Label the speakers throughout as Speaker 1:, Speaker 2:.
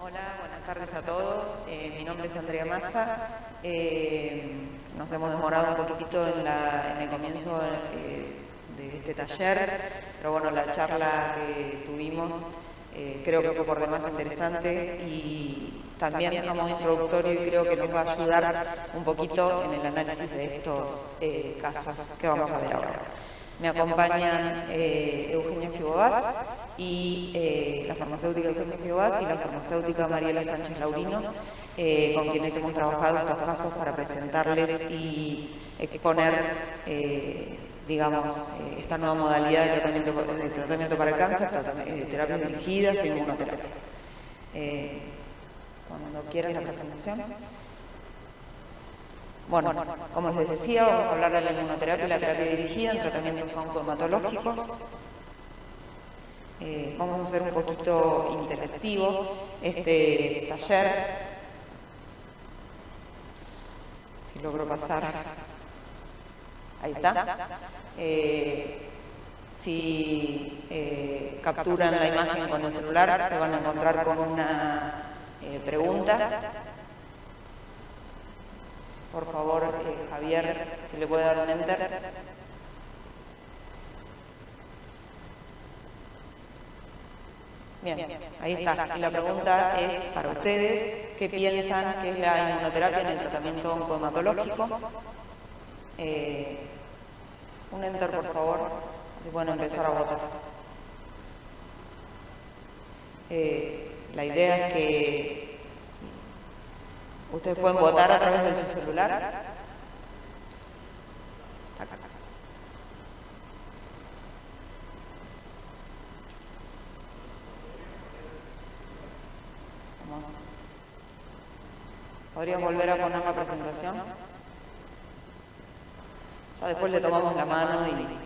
Speaker 1: Hola, buenas tardes a todos. Mi nombre es Andrea Massa. Nos hemos demorado un poquitito en el comienzo de este taller, pero bueno, la charla que tuvimos creo que fue por demás interesante y también a modo introductorio y creo que nos va a ayudar un poquito en el análisis de estos casos que vamos a ver ahora. Me acompañan Eugenia Gibovaz y la farmacéutica Eugenia Gibovaz y la farmacéutica Mariela Sánchez Laurino, con quienes hemos trabajado estos casos para presentarles y exponer, digamos, esta nueva modalidad de tratamiento para el cáncer, terapias dirigidas y inmunoterapia. Cuando quieran la presentación. Bueno, como les decía, vamos a hablar de la inmunoterapia y la terapia dirigida en tratamientos oncohematológicos. Vamos a hacer un poquito interactivo este taller. Si logro pasar. Ahí está. Si capturan la imagen con el celular, se van a encontrar con una pregunta. Por favor, Javier, si le puede dar un enter. Bien, ahí está. Y la pregunta es para ustedes, ¿qué piensan que es la inmunoterapia en el tratamiento oncohematológico? Un enter, por favor, así pueden empezar a votar. La idea es que ustedes pueden votar a través de su celular. Vamos. ¿Podrían volver a poner la presentación? Ya después le tomamos la mano y...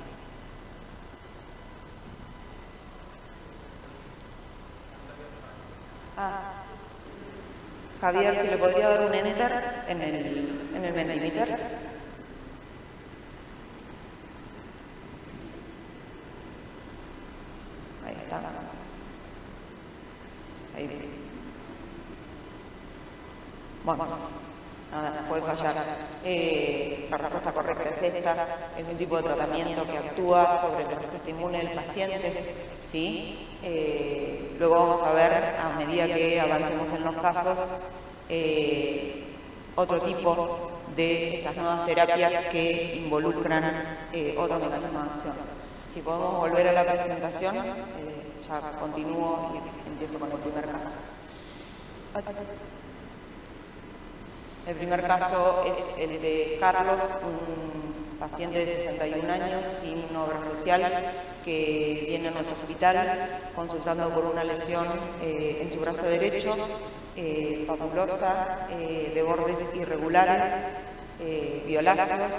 Speaker 1: Javier, si le podría dar un enter en el Mentimeter. Ahí está. Ahí. Bueno, nada, puede fallar. La respuesta correcta es esta. Es un tipo de tratamiento que actúa sobre la respuesta inmune del paciente, ¿sí? Luego vamos a ver, a medida que avancemos en los casos, otro tipo de estas nuevas terapias que involucran otro mecanismo de acción. Si podemos volver a la presentación, ya continúo y empiezo con el primer caso. El primer caso es el de Carlos, un paciente de 61 años sin obra social que viene a nuestro hospital consultando por una lesión en su brazo derecho, papulosa, de bordes irregulares, violáceos,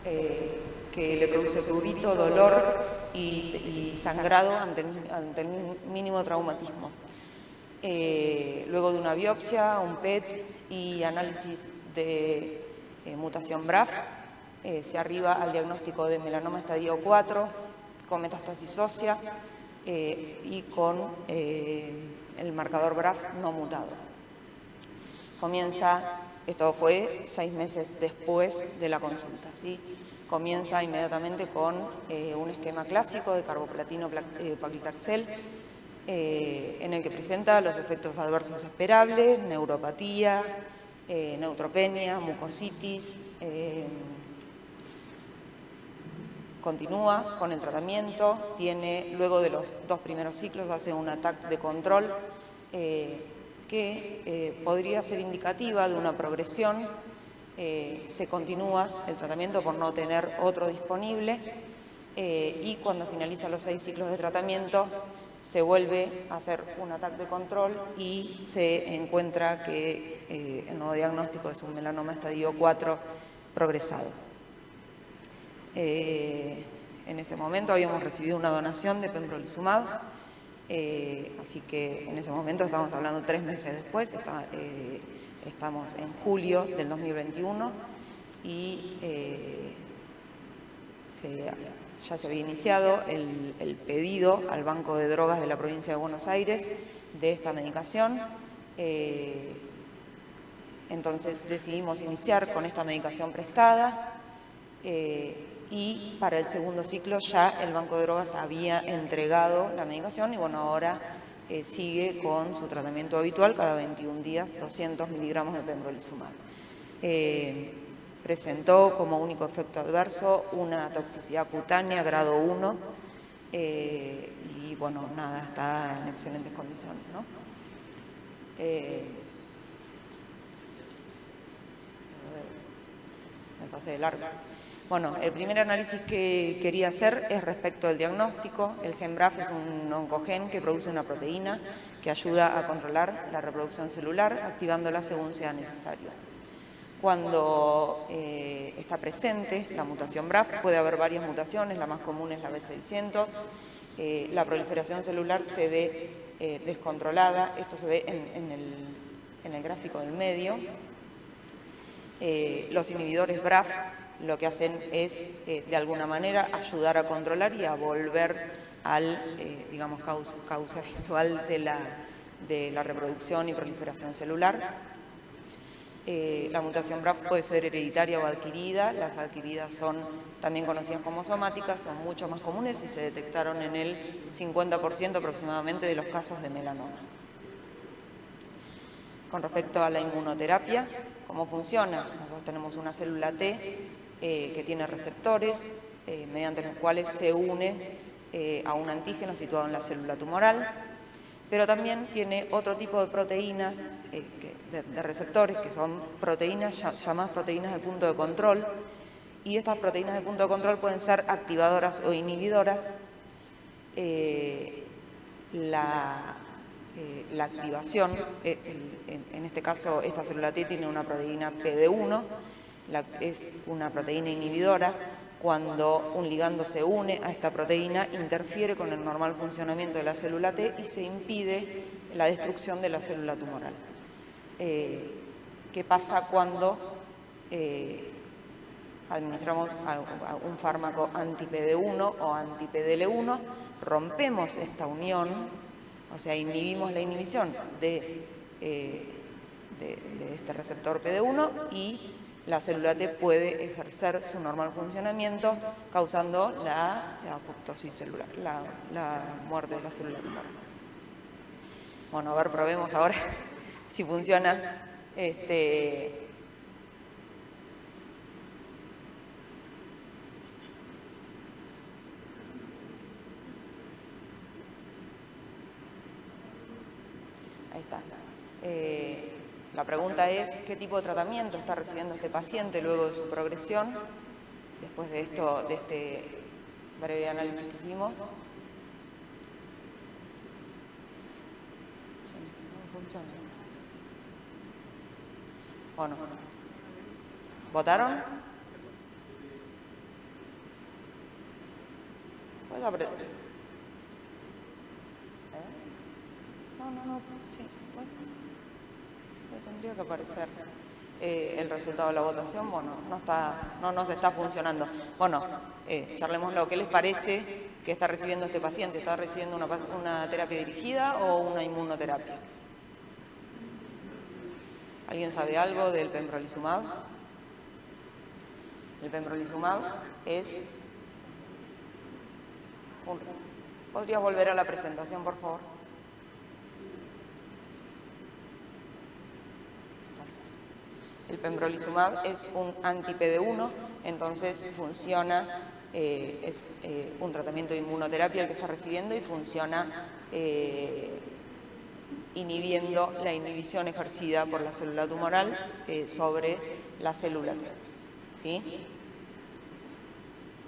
Speaker 1: que le produce prurito, dolor y sangrado ante el mínimo traumatismo. Luego de una biopsia, un PET y análisis de mutación BRAF, se arriba al diagnóstico de melanoma estadio 4, con metástasis ósea y con el marcador BRAF no mutado. Esto fue 6 meses después de la consulta, ¿sí? Comienza inmediatamente con un esquema clásico de carboplatino paclitaxel, en el que presenta los efectos adversos esperables, neuropatía, neutropenia, mucositis. Continúa con el tratamiento, luego de los 2 primeros ciclos hace un ataque de control que podría ser indicativa de una progresión. Se continúa el tratamiento por no tener otro disponible y cuando finaliza los 6 ciclos de tratamiento se vuelve a hacer un ataque de control y se encuentra que el nuevo diagnóstico es un melanoma estadio 4 progresado. En ese momento habíamos recibido una donación de pembrolizumab, así que en ese momento estamos hablando 3 meses después, estamos en julio del 2021 y ya se había iniciado el pedido al Banco de Drogas de la provincia de Buenos Aires de esta medicación. Entonces decidimos iniciar con esta medicación prestada y para el segundo ciclo ya el Banco de Drogas había entregado la medicación y bueno, ahora sigue con su tratamiento habitual cada 21 días, 200 miligramos de pembrolizumab. Presentó como único efecto adverso una toxicidad cutánea grado 1 y bueno, nada, está en excelentes condiciones, ¿no? Me pasé de largo. Bueno, el primer análisis que quería hacer es respecto al diagnóstico. El gen BRAF es un oncogen que produce una proteína que ayuda a controlar la reproducción celular, activándola según sea necesario. Cuando está presente la mutación BRAF, puede haber varias mutaciones, la más común es la B600. La proliferación celular se ve descontrolada, esto se ve en el gráfico del medio. Los inhibidores BRAF lo que hacen es, de alguna manera, ayudar a controlar y a volver al, digamos, causa habitual de la reproducción y proliferación celular. La mutación BRAF puede ser hereditaria o adquirida. Las adquiridas son también conocidas como somáticas, son mucho más comunes y se detectaron en el 50% aproximadamente de los casos de melanoma. Con respecto a la inmunoterapia, ¿cómo funciona? Nosotros tenemos una célula T que tiene receptores mediante los cuales se une a un antígeno situado en la célula tumoral, pero también tiene otro tipo de proteínas, de receptores, que son proteínas llamadas proteínas de punto de control, y estas proteínas de punto de control pueden ser activadoras o inhibidoras. La activación, en este caso esta célula T tiene una proteína PD1, es una proteína inhibidora. Cuando un ligando se une a esta proteína, interfiere con el normal funcionamiento de la célula T y se impide la destrucción de la célula tumoral. ¿Qué pasa cuando administramos un fármaco anti-PD1 o anti-PDL1? Rompemos esta unión, o sea, inhibimos la inhibición de este receptor PD1 y la célula T puede ejercer su normal funcionamiento, causando la apoptosis celular, la muerte de la célula tumoral. Bueno, a ver, probemos ahora si funciona. Ahí está. La pregunta es, ¿qué tipo de tratamiento está recibiendo este paciente luego de su progresión? Después de este breve análisis que hicimos. Bueno, ¿votaron? ¿Puedo apretar? No, sí, pues tendría que aparecer el resultado de la votación. Bueno, no nos está funcionando. Bueno, charlémoslo. ¿Qué les parece que está recibiendo este paciente? ¿Está recibiendo una terapia dirigida o una inmunoterapia? ¿Alguien sabe algo del pembrolizumab? El pembrolizumab es... ¿Podrías volver a la presentación, por favor? El pembrolizumab es un anti-PD1, entonces funciona, es un tratamiento de inmunoterapia el que está recibiendo y funciona inhibiendo la inhibición ejercida por la célula tumoral sobre la célula T. ¿Sí?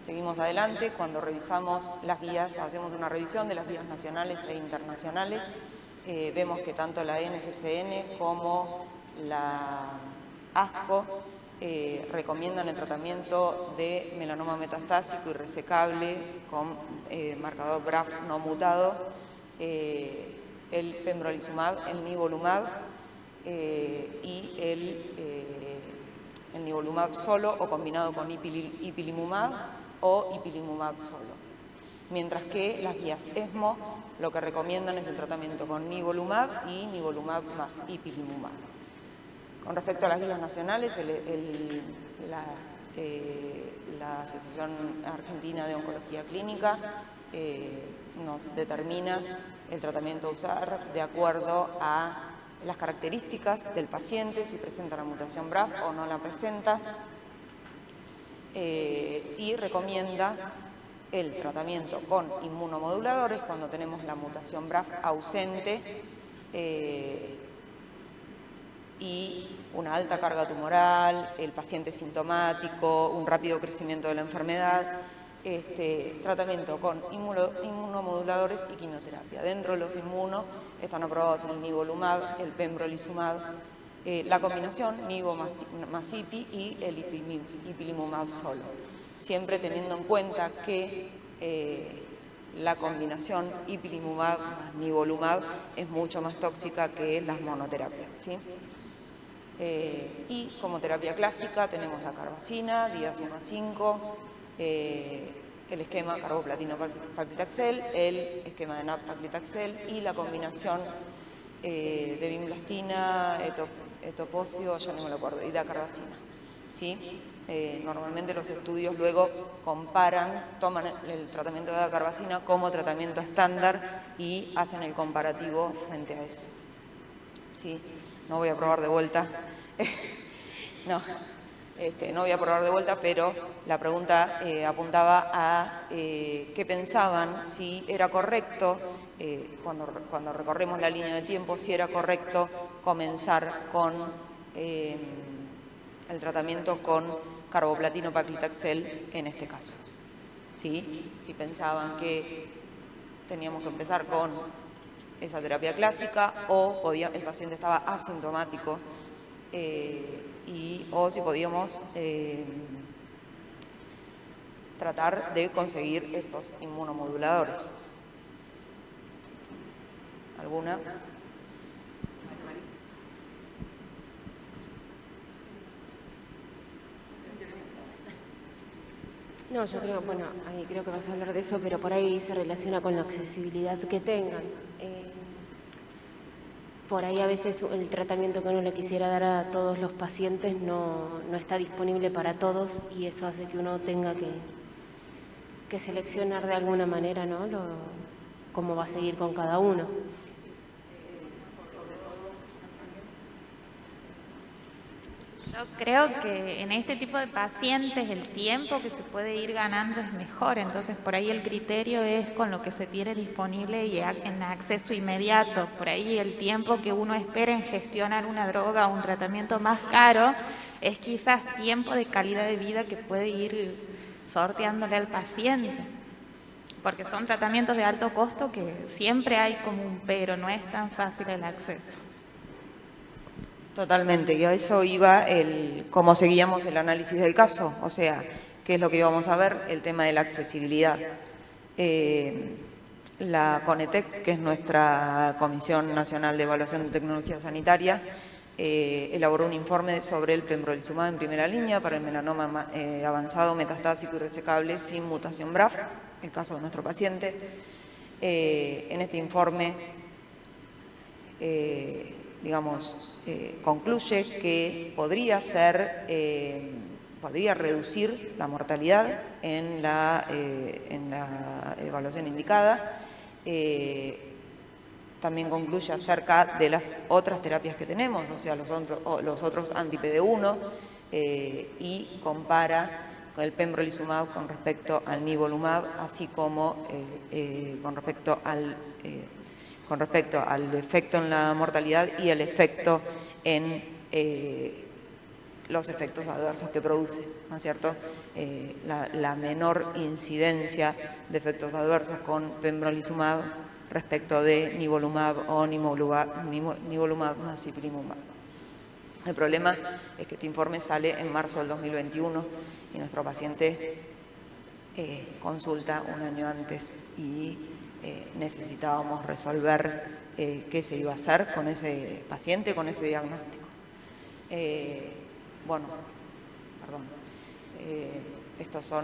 Speaker 1: Seguimos adelante. Cuando revisamos las guías, hacemos una revisión de las guías nacionales e internacionales, vemos que tanto la NCCN como la ASCO recomiendan el tratamiento de melanoma metastásico y resecable con marcador BRAF no mutado, el pembrolizumab, el nivolumab y el nivolumab solo o combinado con ipilimumab o ipilimumab solo. Mientras que las guías ESMO lo que recomiendan es el tratamiento con nivolumab y nivolumab más ipilimumab. Con respecto a las guías nacionales, la Asociación Argentina de Oncología Clínica nos determina el tratamiento a usar de acuerdo a las características del paciente, si presenta la mutación BRAF o no la presenta, y recomienda el tratamiento con inmunomoduladores cuando tenemos la mutación BRAF ausente y una alta carga tumoral, el paciente sintomático, un rápido crecimiento de la enfermedad, tratamiento con inmunomoduladores y quimioterapia. Dentro de los inmunos están aprobados el nivolumab, el pembrolizumab, la combinación nivo más ipi y el ipilimumab solo. Siempre teniendo en cuenta que la combinación ipilimumab más nivolumab es mucho más tóxica que las monoterapias, ¿sí? Y como terapia clásica tenemos la carbazina, días 1 a 5, el esquema carboplatino-paclitaxel, el esquema de nab-paclitaxel y la combinación de bimlastina, etoposio, ya no me lo acuerdo, y dacarbazina, ¿sí? Normalmente los estudios luego toman el tratamiento de dacarbazina como tratamiento estándar y hacen el comparativo frente a ese, ¿sí? No voy a probar de vuelta, no voy a probar de vuelta, pero la pregunta apuntaba a qué pensaban, si era correcto, cuando recorremos la línea de tiempo, si era correcto comenzar con el tratamiento con carboplatino-paclitaxel en este caso. ¿Sí? Si pensaban que teníamos que empezar con esa terapia clásica o el paciente estaba asintomático o si podíamos tratar de conseguir estos inmunomoduladores. ¿Alguna?
Speaker 2: No, yo creo, bueno, ahí creo que vas a hablar de eso, pero por ahí se relaciona con la accesibilidad que tengan. Por ahí a veces el tratamiento que uno le quisiera dar a todos los pacientes no está disponible para todos y eso hace que uno tenga que seleccionar de alguna manera, ¿no? Cómo va a seguir con cada uno.
Speaker 3: Yo creo que en este tipo de pacientes el tiempo que se puede ir ganando es mejor, entonces por ahí el criterio es con lo que se tiene disponible y en acceso inmediato. Por ahí el tiempo que uno espera en gestionar una droga o un tratamiento más caro es quizás tiempo de calidad de vida que puede ir sorteándole al paciente, porque son tratamientos de alto costo que siempre hay como un pero, no es tan fácil el acceso.
Speaker 1: Totalmente, y a eso iba cómo seguíamos el análisis del caso, o sea, qué es lo que íbamos a ver, el tema de la accesibilidad. La CONETEC, que es nuestra Comisión Nacional de Evaluación de Tecnología Sanitaria, elaboró un informe sobre el pembrolizumab en primera línea para el melanoma avanzado, metastásico y resecable sin mutación BRAF, el caso de nuestro paciente. En este informe, concluye que podría reducir la mortalidad en la evaluación indicada. También concluye acerca de las otras terapias que tenemos, o sea, los otros anti-PD1, y compara con el pembrolizumab con respecto al nivolumab, así como con respecto al efecto en la mortalidad y el efecto en los efectos adversos que produce, ¿no es cierto? La menor incidencia de efectos adversos con pembrolizumab respecto de nivolumab o nivolumab más ipilimumab. El problema es que este informe sale en marzo del 2021 y nuestro paciente consulta un año antes y necesitábamos resolver qué se iba a hacer con ese paciente, con ese diagnóstico. estos son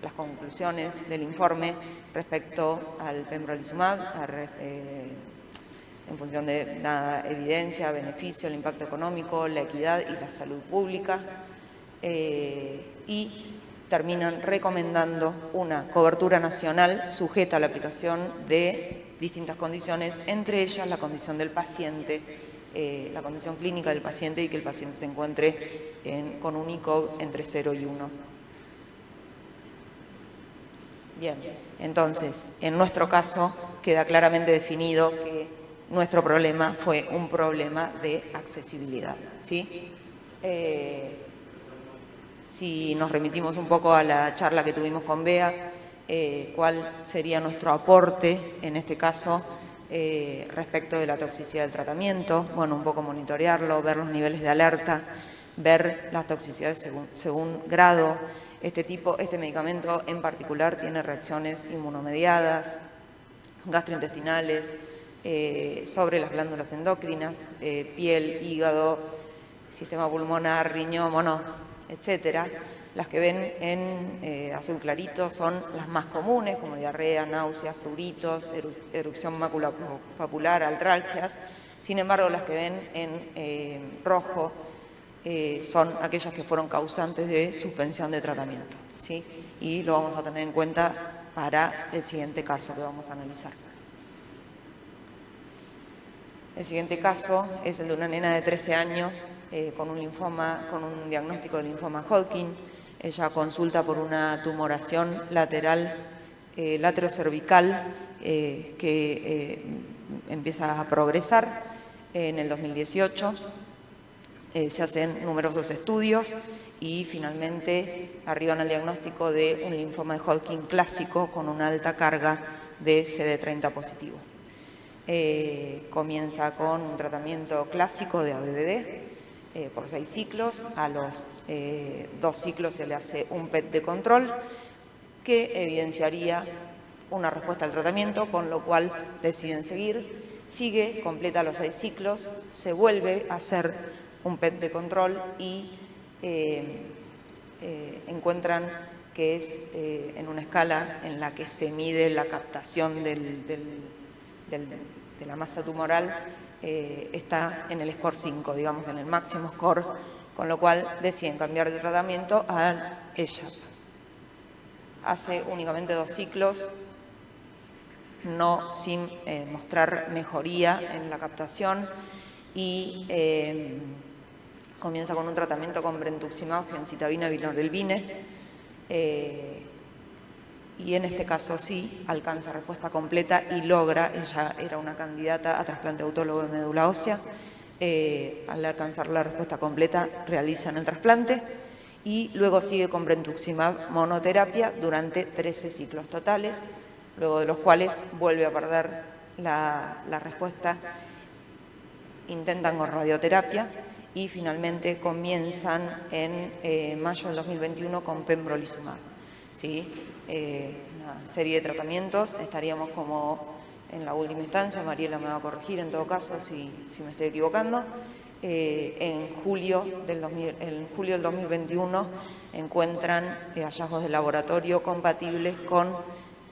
Speaker 1: las conclusiones del informe respecto al pembrolizumab, en función de la evidencia, beneficio, el impacto económico, la equidad y la salud pública, y terminan recomendando una cobertura nacional sujeta a la aplicación de distintas condiciones, entre ellas la condición del paciente, la condición clínica del paciente y que el paciente se encuentre con un ICOG entre 0 y 1. Bien, entonces, en nuestro caso queda claramente definido que nuestro problema fue un problema de accesibilidad, ¿sí? Si nos remitimos un poco a la charla que tuvimos con Bea, cuál sería nuestro aporte en este caso respecto de la toxicidad del tratamiento. Bueno, un poco monitorearlo, ver los niveles de alerta, ver las toxicidades según grado. Este medicamento en particular tiene reacciones inmunomediadas, gastrointestinales, sobre las glándulas endocrinas, piel, hígado, sistema pulmonar, riñón, etcétera. Las que ven en azul clarito son las más comunes, como diarrea, náuseas, pruritos, erupción maculopapular, artralgias. Sin embargo, las que ven en rojo son aquellas que fueron causantes de suspensión de tratamiento, ¿sí? Y lo vamos a tener en cuenta para el siguiente caso que vamos a analizar. El siguiente caso es el de una nena de 13 años con un diagnóstico de linfoma Hodgkin. Ella consulta por una tumoración lateral laterocervical que empieza a progresar en el 2018. Se hacen numerosos estudios y finalmente arriban al diagnóstico de un linfoma de Hodgkin clásico con una alta carga de CD30 positivo. Comienza con un tratamiento clásico de ABVD por 6 ciclos. A los 2 ciclos se le hace un PET de control que evidenciaría una respuesta al tratamiento, con lo cual deciden seguir. Sigue, completa los 6 ciclos, se vuelve a hacer un PET de control y encuentran que es en una escala en la que se mide la captación de la masa tumoral, está en el score 5, digamos en el máximo score, con lo cual deciden cambiar de tratamiento a ella. Hace únicamente 2 ciclos, sin mostrar mejoría en la captación, y comienza con un tratamiento con brentuximab, gemcitabina, vinorelbine, y en este caso sí alcanza respuesta completa y logra, ella era una candidata a trasplante autólogo de médula ósea, al alcanzar la respuesta completa realizan el trasplante y luego sigue con brentuximab monoterapia durante 13 ciclos totales, luego de los cuales vuelve a perder la respuesta, intentan con radioterapia y finalmente comienzan en mayo del 2021 con pembrolizumab, ¿sí? Una serie de tratamientos, estaríamos como en la última instancia, Mariela me va a corregir en todo caso si me estoy equivocando. En julio del 2021 encuentran hallazgos de laboratorio compatibles con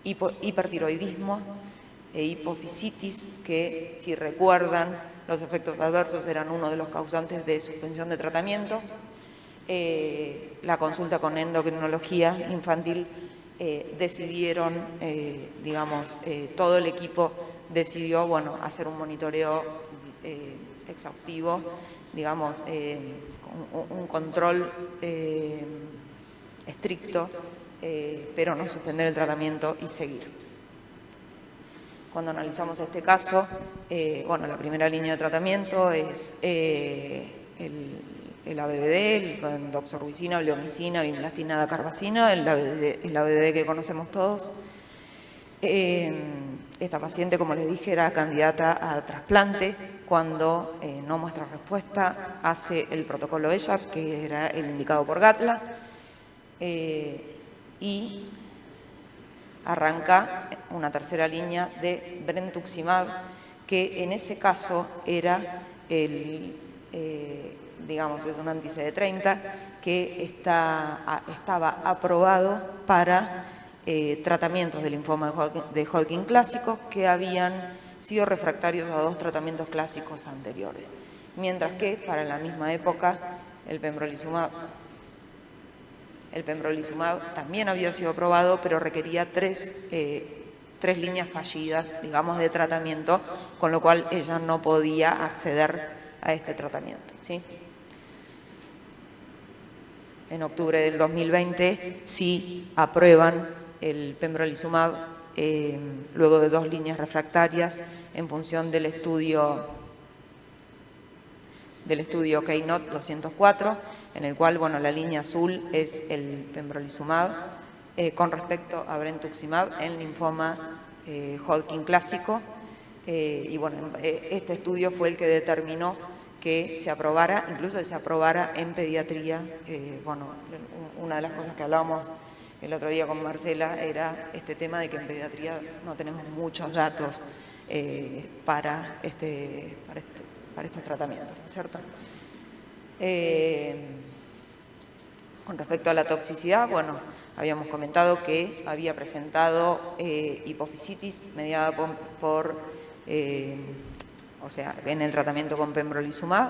Speaker 1: hipertiroidismo e hipofisitis, que si recuerdan los efectos adversos eran uno de los causantes de suspensión de tratamiento. La consulta con endocrinología infantil decidieron, todo el equipo decidió, hacer un monitoreo exhaustivo, un control estricto, pero no suspender el tratamiento y seguir. Cuando analizamos este caso, la primera línea de tratamiento es el ABVD, el doxorubicina, bleomicina, vinblastina, dacarbazina, el ABVD que conocemos todos. Esta paciente, como les dije, era candidata a trasplante. Cuando no muestra respuesta, hace el protocolo EYAP, que era el indicado por Gatla, y arranca una tercera línea de brentuximab, que en ese caso era digamos, es un anti-CD30 que estaba aprobado para tratamientos de linfoma de Hodgkin clásico que habían sido refractarios a 2 tratamientos clásicos anteriores. Mientras que para la misma época el pembrolizumab también había sido aprobado, pero requería 3 líneas fallidas, digamos, de tratamiento, con lo cual ella no podía acceder a este tratamiento, ¿sí? En octubre del 2020 sí aprueban el pembrolizumab luego de 2 líneas refractarias en función del estudio Keynote 204, en el cual, bueno, la línea azul es el pembrolizumab con respecto a brentuximab en linfoma Hodgkin clásico. Y bueno, este estudio fue el que determinó que se aprobara, incluso que se aprobara en pediatría. Bueno, una de las cosas que hablábamos el otro día con Marcela era este tema de que en pediatría no tenemos muchos datos para estos tratamientos, ¿no es cierto? Con respecto a la toxicidad, bueno, habíamos comentado que había presentado hipofisitis mediada o sea, en el tratamiento con pembrolizumab,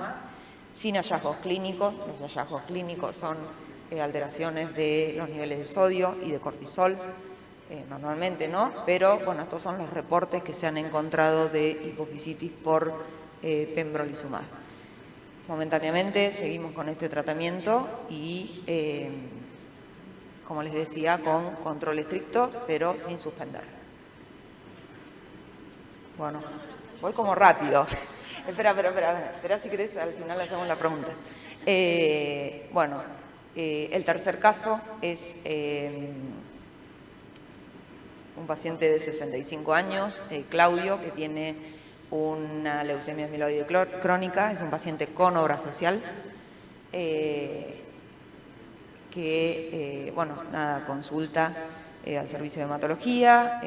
Speaker 1: sin hallazgos clínicos. Los hallazgos clínicos son alteraciones de los niveles de sodio y de cortisol, normalmente, ¿no? Pero, bueno, estos son los reportes que se han encontrado de hipofisitis por pembrolizumab. Momentáneamente seguimos con este tratamiento y, como les decía, con control estricto, pero sin suspender. Bueno, voy como rápido. Espera, si querés, al final hacemos la pregunta. Bueno, el tercer caso es un paciente de 65 años, Claudio, que tiene una leucemia amiloide crónica, es un paciente con obra social, que, bueno, nada, consulta al servicio de hematología,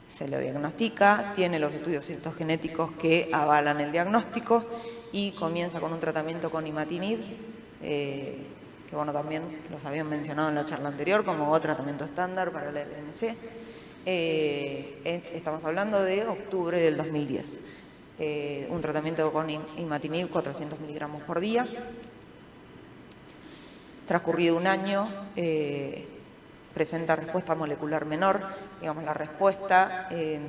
Speaker 1: se lo diagnostica, tiene los estudios citogenéticos que avalan el diagnóstico y comienza con un tratamiento con imatinib, que, bueno, también los habían mencionado en la charla anterior como tratamiento estándar para la LNC. Estamos hablando de octubre del 2010. Un tratamiento con imatinib 400 miligramos por día. Transcurrido un año, presenta respuesta molecular menor. Digamos, la respuesta en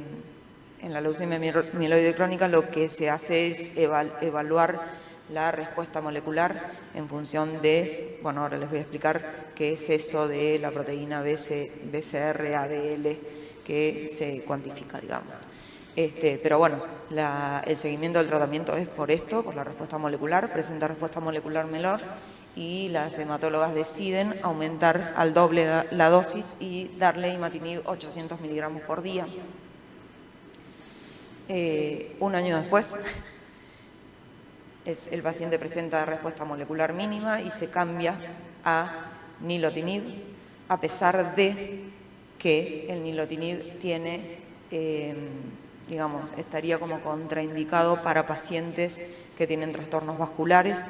Speaker 1: la leucemia amiloide crónica, lo que se hace es evaluar la respuesta molecular en función de, bueno, ahora les voy a explicar qué es eso de la proteína BCR-ABL que se cuantifica, digamos. Pero bueno, el seguimiento del tratamiento es por la respuesta molecular, presenta respuesta molecular menor y las hematólogas deciden aumentar al doble la dosis y darle imatinib 800 miligramos por día. Un año después, el paciente presenta respuesta molecular mínima y se cambia a nilotinib, a pesar de que el nilotinib tiene, digamos, estaría como contraindicado para pacientes que tienen trastornos vasculares.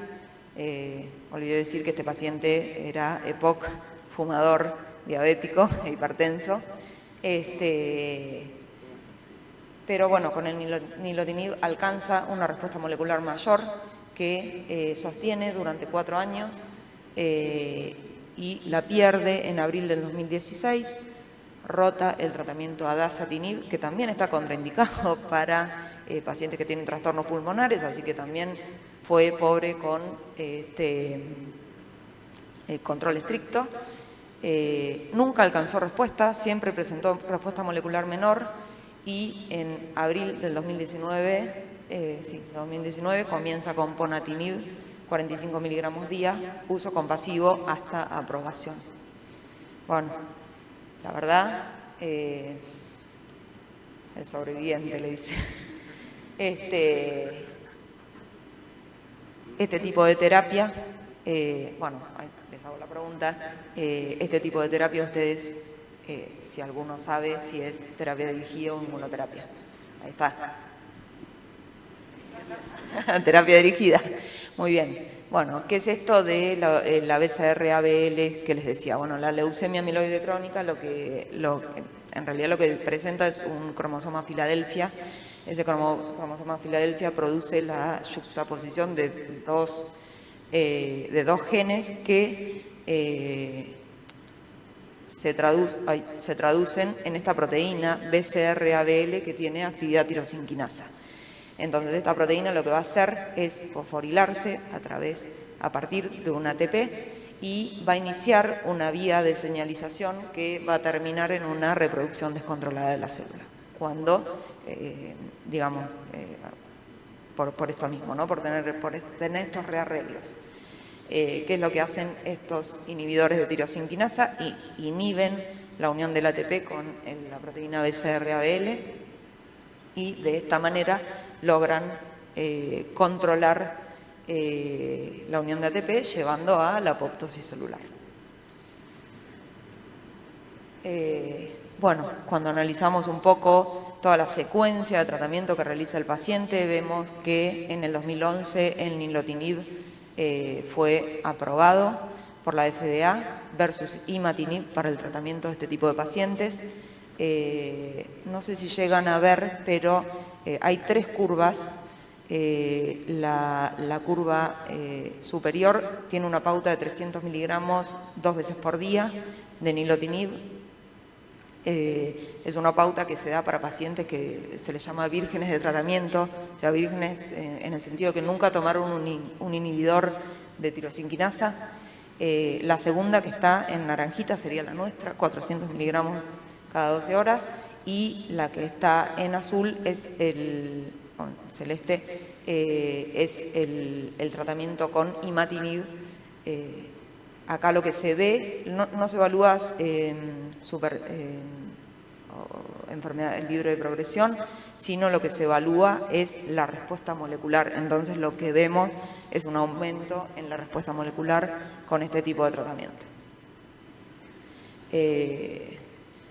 Speaker 1: Olvidé decir que este paciente era EPOC, fumador, diabético e hipertenso. Pero bueno, con el nilotinib alcanza una respuesta molecular mayor que sostiene durante 4 años y la pierde en abril del 2016. Rota el tratamiento a dasatinib, que también está contraindicado para pacientes que tienen trastornos pulmonares, así que también fue pobre con control estricto. Nunca alcanzó respuesta, siempre presentó respuesta molecular menor y en abril del 2019 comienza con ponatinib 45 miligramos día, uso compasivo hasta aprobación. Bueno, la verdad, el sobreviviente le dice. Este tipo de terapia, bueno, les hago la pregunta, este tipo de terapia ustedes, si alguno sabe si es terapia dirigida o inmunoterapia. Ahí está. Terapia dirigida. Muy bien. Bueno, ¿qué es esto de la BCR-ABL que les decía? Bueno, la leucemia amiloide crónica en realidad lo que presenta es un cromosoma Filadelfia. Ese cromosoma Filadelfia produce la yuxtaposición de dos genes que se traducen en esta proteína BCR-ABL que tiene actividad tirosinquinasa. Entonces esta proteína lo que va a hacer es fosforilarse a partir de un ATP y va a iniciar una vía de señalización que va a terminar en una reproducción descontrolada de la célula. Cuando, por esto mismo, ¿no? por tener estos rearreglos. ¿Qué es lo que hacen estos inhibidores de tirosinquinasa? Inhiben la unión del ATP con la proteína BCR-ABL y de esta manera logran controlar la unión de ATP llevando a la apoptosis celular. Bueno, cuando analizamos un poco toda la secuencia de tratamiento que realiza el paciente, vemos que en el 2011 el nilotinib fue aprobado por la FDA versus imatinib para el tratamiento de este tipo de pacientes. No sé si llegan a ver, pero hay tres curvas. La curva superior tiene una pauta de 300 miligramos 2 veces por día de nilotinib. Es una pauta que se da para pacientes que se les llama vírgenes de tratamiento, o sea, vírgenes en el sentido que nunca tomaron un inhibidor de tirosinquinasa. La segunda, que está en naranjita, sería la nuestra, 400 miligramos cada 12 horas, y la que está en azul es celeste, es el tratamiento con imatinib. Acá lo que se ve, no se evalúa enfermedad, el libro de progresión, sino lo que se evalúa es la respuesta molecular. Entonces lo que vemos es un aumento en la respuesta molecular con este tipo de tratamiento.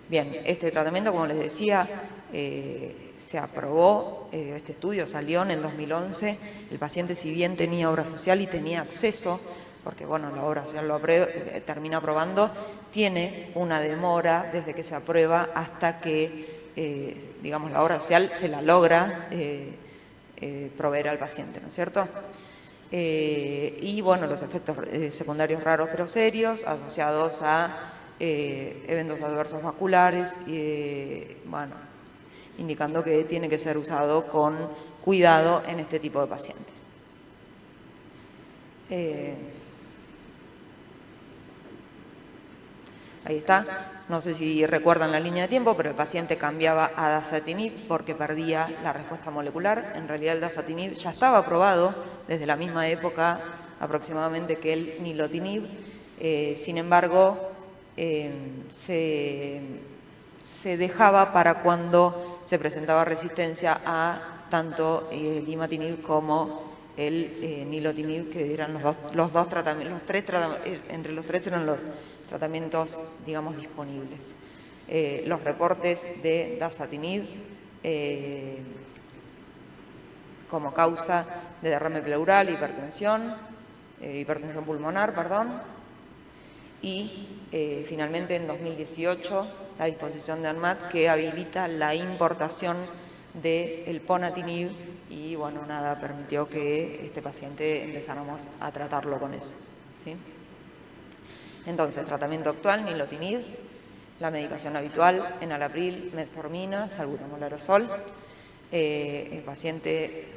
Speaker 1: Bien, este tratamiento, como les decía, se aprobó, este estudio salió en el 2011, el paciente si bien tenía obra social y tenía acceso, porque bueno, la obra social termina aprobando, tiene una demora desde que se aprueba hasta que, la obra social se la logra proveer al paciente, ¿no es cierto? Y bueno, los efectos secundarios raros pero serios asociados a eventos adversos vasculares, indicando que tiene que ser usado con cuidado en este tipo de pacientes. Ahí está, no sé si recuerdan la línea de tiempo, pero el paciente cambiaba a dasatinib porque perdía la respuesta molecular. En realidad el dasatinib ya estaba aprobado desde la misma época aproximadamente que el nilotinib. Sin embargo, se dejaba para cuando se presentaba resistencia a tanto el imatinib como el nilotinib, que eran los dos tratamientos, entre los tres eran los tratamientos, digamos, disponibles. Los reportes de dasatinib como causa de derrame pleural, hipertensión pulmonar, y finalmente en 2018 la disposición de ANMAT que habilita la importación del ponatinib y bueno, permitió que este paciente empezáramos a tratarlo con eso, ¿sí? Entonces, tratamiento actual, nilotinib, la medicación habitual, enalapril, metformina, salbutamol aerosol. El paciente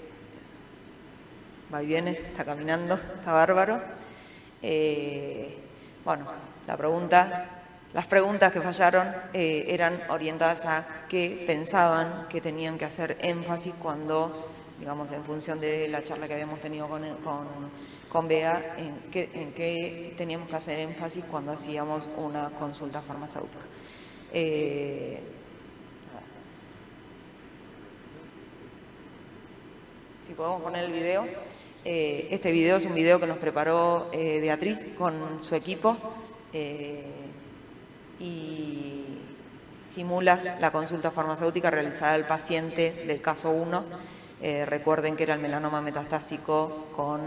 Speaker 1: va y viene, está caminando, está bárbaro. Bueno, las preguntas que fallaron eran orientadas a qué pensaban que tenían que hacer énfasis cuando, digamos, en función de la charla que habíamos tenido con Bea, en qué teníamos que hacer énfasis cuando hacíamos una consulta farmacéutica. Si podemos poner el video. Este video es un video que nos preparó Beatriz con su equipo y simula la consulta farmacéutica realizada al paciente del caso 1. Recuerden que era el melanoma metastásico con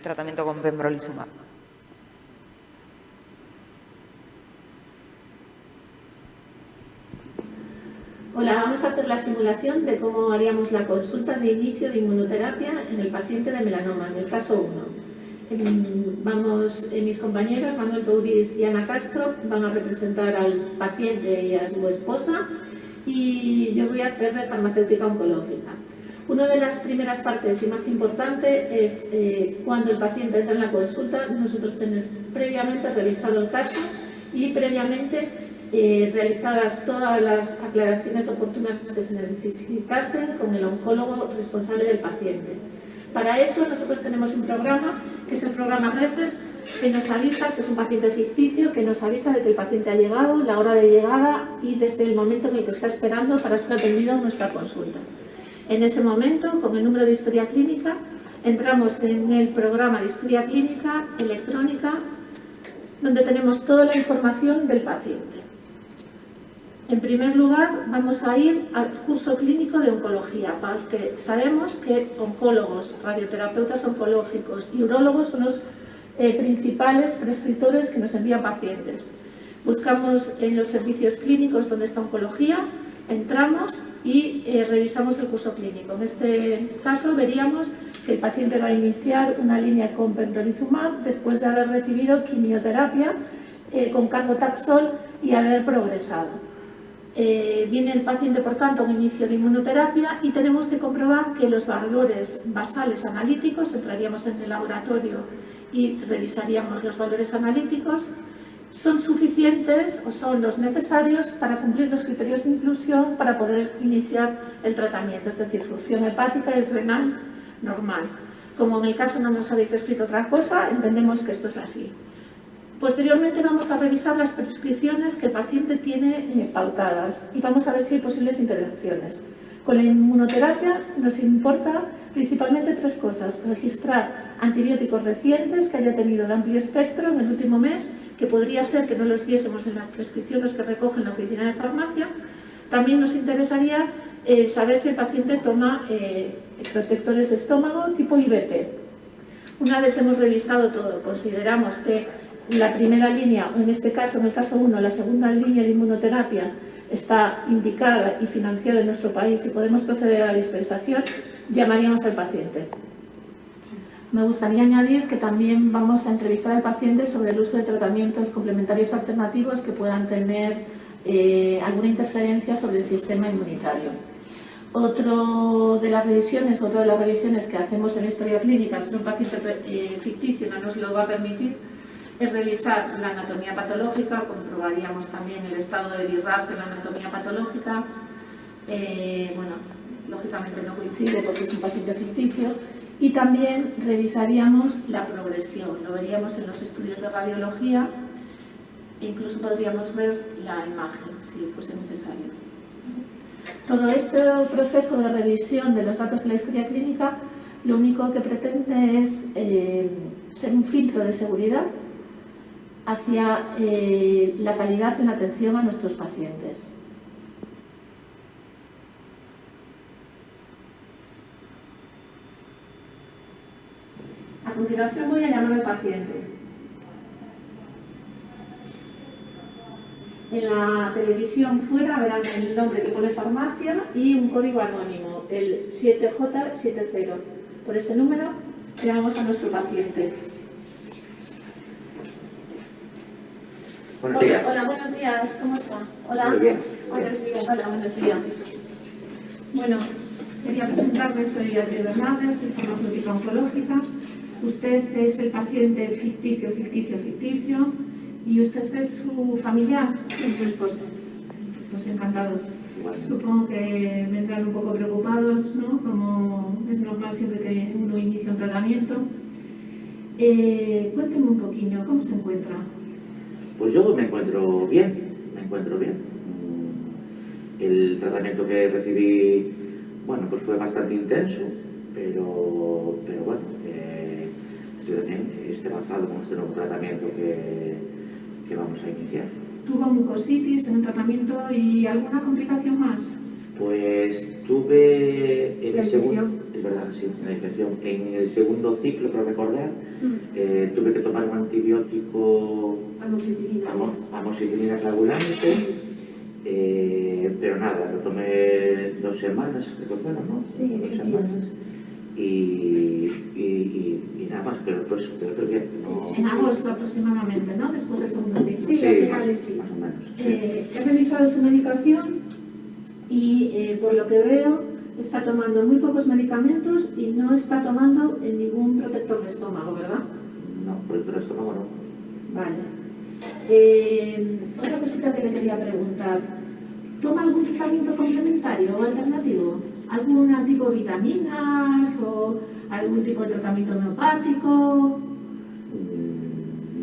Speaker 1: tratamiento con pembrolizumab.
Speaker 4: Hola, vamos a hacer la simulación de cómo haríamos la consulta de inicio de inmunoterapia en el paciente de melanoma, en el caso 1. Mis compañeros, Manuel Touris y Ana Castro, van a representar al paciente y a su esposa, y yo voy a hacer de farmacéutica oncológica. Una de las primeras partes y más importante es cuando el paciente entra en la consulta, nosotros tener previamente revisado el caso y previamente realizadas todas las aclaraciones oportunas que se necesitasen con el oncólogo responsable del paciente. Para eso nosotros tenemos un programa, que es el programa RECES, que nos avisa, este es un paciente ficticio, que nos avisa de que el paciente ha llegado, la hora de llegada y desde el momento en el que está esperando para ser atendido en nuestra consulta. En ese momento, con el número de historia clínica, entramos en el programa de historia clínica electrónica, donde tenemos toda la información del paciente. En primer lugar, vamos a ir al curso clínico de oncología, porque sabemos que oncólogos, radioterapeutas oncológicos y urólogos son los principales prescriptores que nos envían pacientes. Buscamos en los servicios clínicos donde está oncología, entramos y revisamos el curso clínico. En este caso veríamos que el paciente va a iniciar una línea con pembrolizumab después de haber recibido quimioterapia con carbotaxol y haber progresado. Viene el paciente, por tanto, a un inicio de inmunoterapia y tenemos que comprobar que los valores basales analíticos, entraríamos en el laboratorio y revisaríamos los valores analíticos, son suficientes o son los necesarios para cumplir los criterios de inclusión para poder iniciar el tratamiento, es decir, función hepática y renal normal. Como en el caso no nos habéis descrito otra cosa, entendemos que esto es así. Posteriormente vamos a revisar las prescripciones que el paciente tiene pautadas y vamos a ver si hay posibles intervenciones. Con la inmunoterapia nos importa principalmente tres cosas: registrar antibióticos recientes que haya tenido el amplio espectro en el último mes, que podría ser que no los viésemos en las prescripciones que recoge en la oficina de farmacia. También nos interesaría saber si el paciente toma protectores de estómago tipo IVP. Una vez hemos revisado todo, consideramos que la primera línea, o en este caso, en el caso 1, la segunda línea de inmunoterapia está indicada y financiada en nuestro país y podemos proceder a la dispensación, llamaríamos al paciente. Me gustaría añadir que también vamos a entrevistar al paciente sobre el uso de tratamientos complementarios alternativos que puedan tener alguna interferencia sobre el sistema inmunitario. Otra de las revisiones que hacemos en la historia clínica, si un paciente ficticio no nos lo va a permitir, es revisar la anatomía patológica. Comprobaríamos también el estado de BIRAF en la anatomía patológica. Lógicamente no coincide porque es un paciente ficticio. Y también revisaríamos la progresión, lo veríamos en los estudios de radiología e incluso podríamos ver la imagen si fuese necesario. Todo este proceso de revisión de los datos de la historia clínica lo único que pretende es ser un filtro de seguridad hacia la calidad en la atención a nuestros pacientes. A continuación voy a llamar al paciente. En la televisión fuera verán el nombre que pone farmacia y un código anónimo, el 7J70. Por este número llamamos a nuestro paciente.
Speaker 5: Buenos días.
Speaker 4: Hola, buenos días. ¿Cómo está? Hola.
Speaker 5: Muy bien.
Speaker 4: Buenos días. Hola, buenos días. Bueno, quería presentarme, soy Adriana Hernández, soy farmacéutica oncológica. Usted es el paciente ficticio, y usted es su familiar.
Speaker 5: Sí, soy esposa.
Speaker 4: Pues encantados.
Speaker 5: Igual.
Speaker 4: Supongo que vendrán un poco preocupados, ¿no? Como es normal siempre que uno inicia un tratamiento. Cuénteme un poquillo, ¿cómo se encuentra?
Speaker 5: Pues yo me encuentro bien, El tratamiento que recibí, bueno, pues fue bastante intenso, pero bueno, estoy también esperanzado con este nuevo tratamiento que vamos a iniciar.
Speaker 4: ¿Tuvo mucositis en el tratamiento y alguna complicación más?
Speaker 5: Pues tuve en
Speaker 6: La
Speaker 5: el segundo,
Speaker 6: infección.
Speaker 5: es verdad, sí, en la infección. En el segundo ciclo, para recordar, tuve que tomar un antibiótico amoxicilina clavulánico, pero nada, lo tomé 2 semanas, creo que fueron, ¿no?
Speaker 6: Sí,
Speaker 5: 2
Speaker 6: 10
Speaker 5: semanas.
Speaker 6: días.
Speaker 5: Y nada más, pero pues bien. No,
Speaker 4: En agosto aproximadamente, ¿no? Después del segundo ciclo.
Speaker 6: Sí, al final sí.
Speaker 5: más o menos. Sí.
Speaker 4: He revisado su medicación y por lo que veo está tomando muy pocos medicamentos y no está tomando ningún protector de estómago, ¿verdad?
Speaker 5: No, por el estómago no.
Speaker 4: Vale. Otra cosita que le quería preguntar. ¿Toma algún tratamiento complementario o alternativo? ¿Algún tipo de vitaminas o algún tipo de tratamiento homeopático?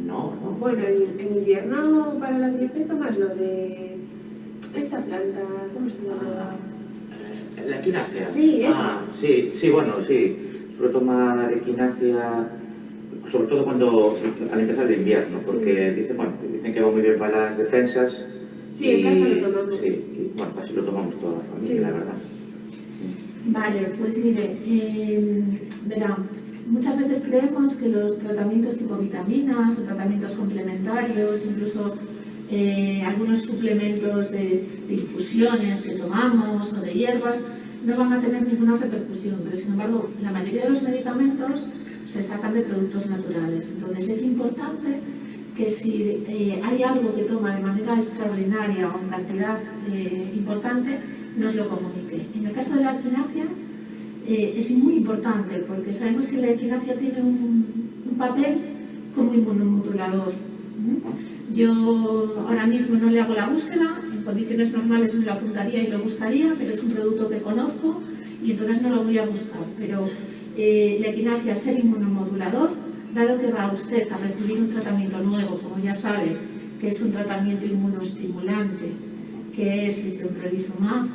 Speaker 5: No.
Speaker 6: Bueno, en invierno para la gripe tomas lo de esta planta, ¿cómo se llama?
Speaker 5: La equinacia.
Speaker 6: Sí, eso.
Speaker 5: Sí, bueno, sí. Suelo tomar equinacia, sobre todo al empezar el invierno, porque dicen que va muy bien para las defensas.
Speaker 6: Sí, en casa lo tomamos.
Speaker 5: Sí, y bueno, así lo tomamos toda la familia,
Speaker 6: Sí.
Speaker 5: la verdad.
Speaker 4: Vale, pues mire, verá, muchas veces creemos que los tratamientos tipo vitaminas o tratamientos complementarios, incluso algunos suplementos de infusiones que tomamos o de hierbas, no van a tener ninguna repercusión, pero sin embargo la mayoría de los medicamentos se sacan de productos naturales. Entonces es importante que si hay algo que toma de manera extraordinaria o en cantidad importante, nos lo comunique. En el caso de la equinacia es muy importante porque sabemos que la equinacia tiene un papel como inmunomodulador. Yo ahora mismo no le hago la búsqueda, en condiciones normales me lo apuntaría y lo buscaría, pero es un producto que conozco y entonces no lo voy a buscar. Pero la equinacia, ser inmunomodulador, dado que va usted a recibir un tratamiento nuevo, como ya sabe, que es un tratamiento inmunoestimulante, que es el pembrolizumab,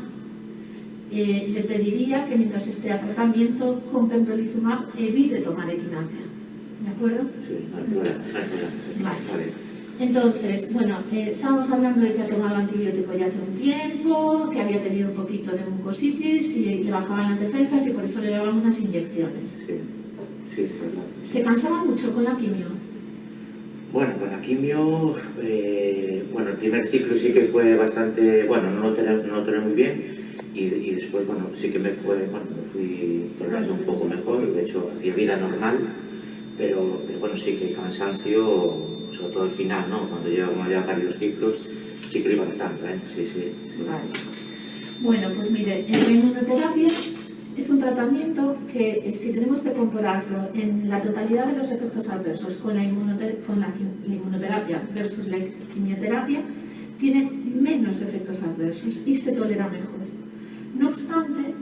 Speaker 4: le pediría que mientras esté a tratamiento con pembrolizumab evite tomar equinacia. ¿De acuerdo?
Speaker 5: Sí, no hay problema.
Speaker 4: Vale. Entonces, bueno, estábamos hablando de que ha tomado antibiótico ya hace un tiempo, que había tenido un poquito de mucositis y le bajaban las defensas y por eso le daban unas inyecciones.
Speaker 5: Sí, es verdad.
Speaker 4: ¿Se cansaba mucho con la quimio?
Speaker 5: Bueno, con la quimio, el primer ciclo sí que fue bastante, no lo tenía muy bien y después, sí que me fui tolerando un poco mejor, de hecho hacía vida normal, pero sí que el cansancio, sobre todo al final, ¿no? Cuando llevamos ya varios ciclos, sí que lo iba notando, ¿eh? Sí.
Speaker 4: Vale. Bueno, pues mire, la inmunoterapia es un tratamiento que si tenemos que compararlo en la totalidad de los efectos adversos con la inmunoterapia versus la quimioterapia, tiene menos efectos adversos y se tolera mejor. No obstante,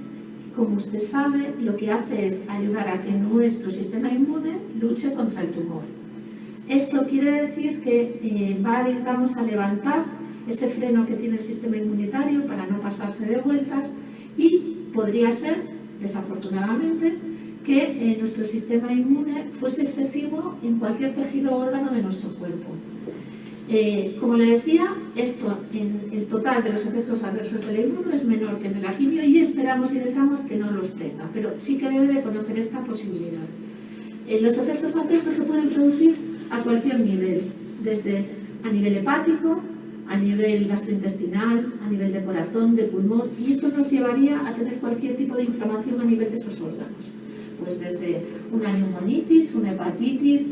Speaker 4: como usted sabe, lo que hace es ayudar a que nuestro sistema inmune luche contra el tumor. Esto quiere decir que vamos a levantar ese freno que tiene el sistema inmunitario para no pasarse de vueltas y podría ser, desafortunadamente, que nuestro sistema inmune fuese excesivo en cualquier tejido o órgano de nuestro cuerpo. Como le decía, esto en el total de los efectos adversos de la inmuno es menor que el de la quimio y esperamos y deseamos que no los tenga, pero sí que debe de conocer esta posibilidad. Los efectos adversos se pueden producir a cualquier nivel, desde a nivel hepático, a nivel gastrointestinal, a nivel de corazón, de pulmón, y esto nos llevaría a tener cualquier tipo de inflamación a nivel de esos órganos, pues desde una neumonitis, una hepatitis,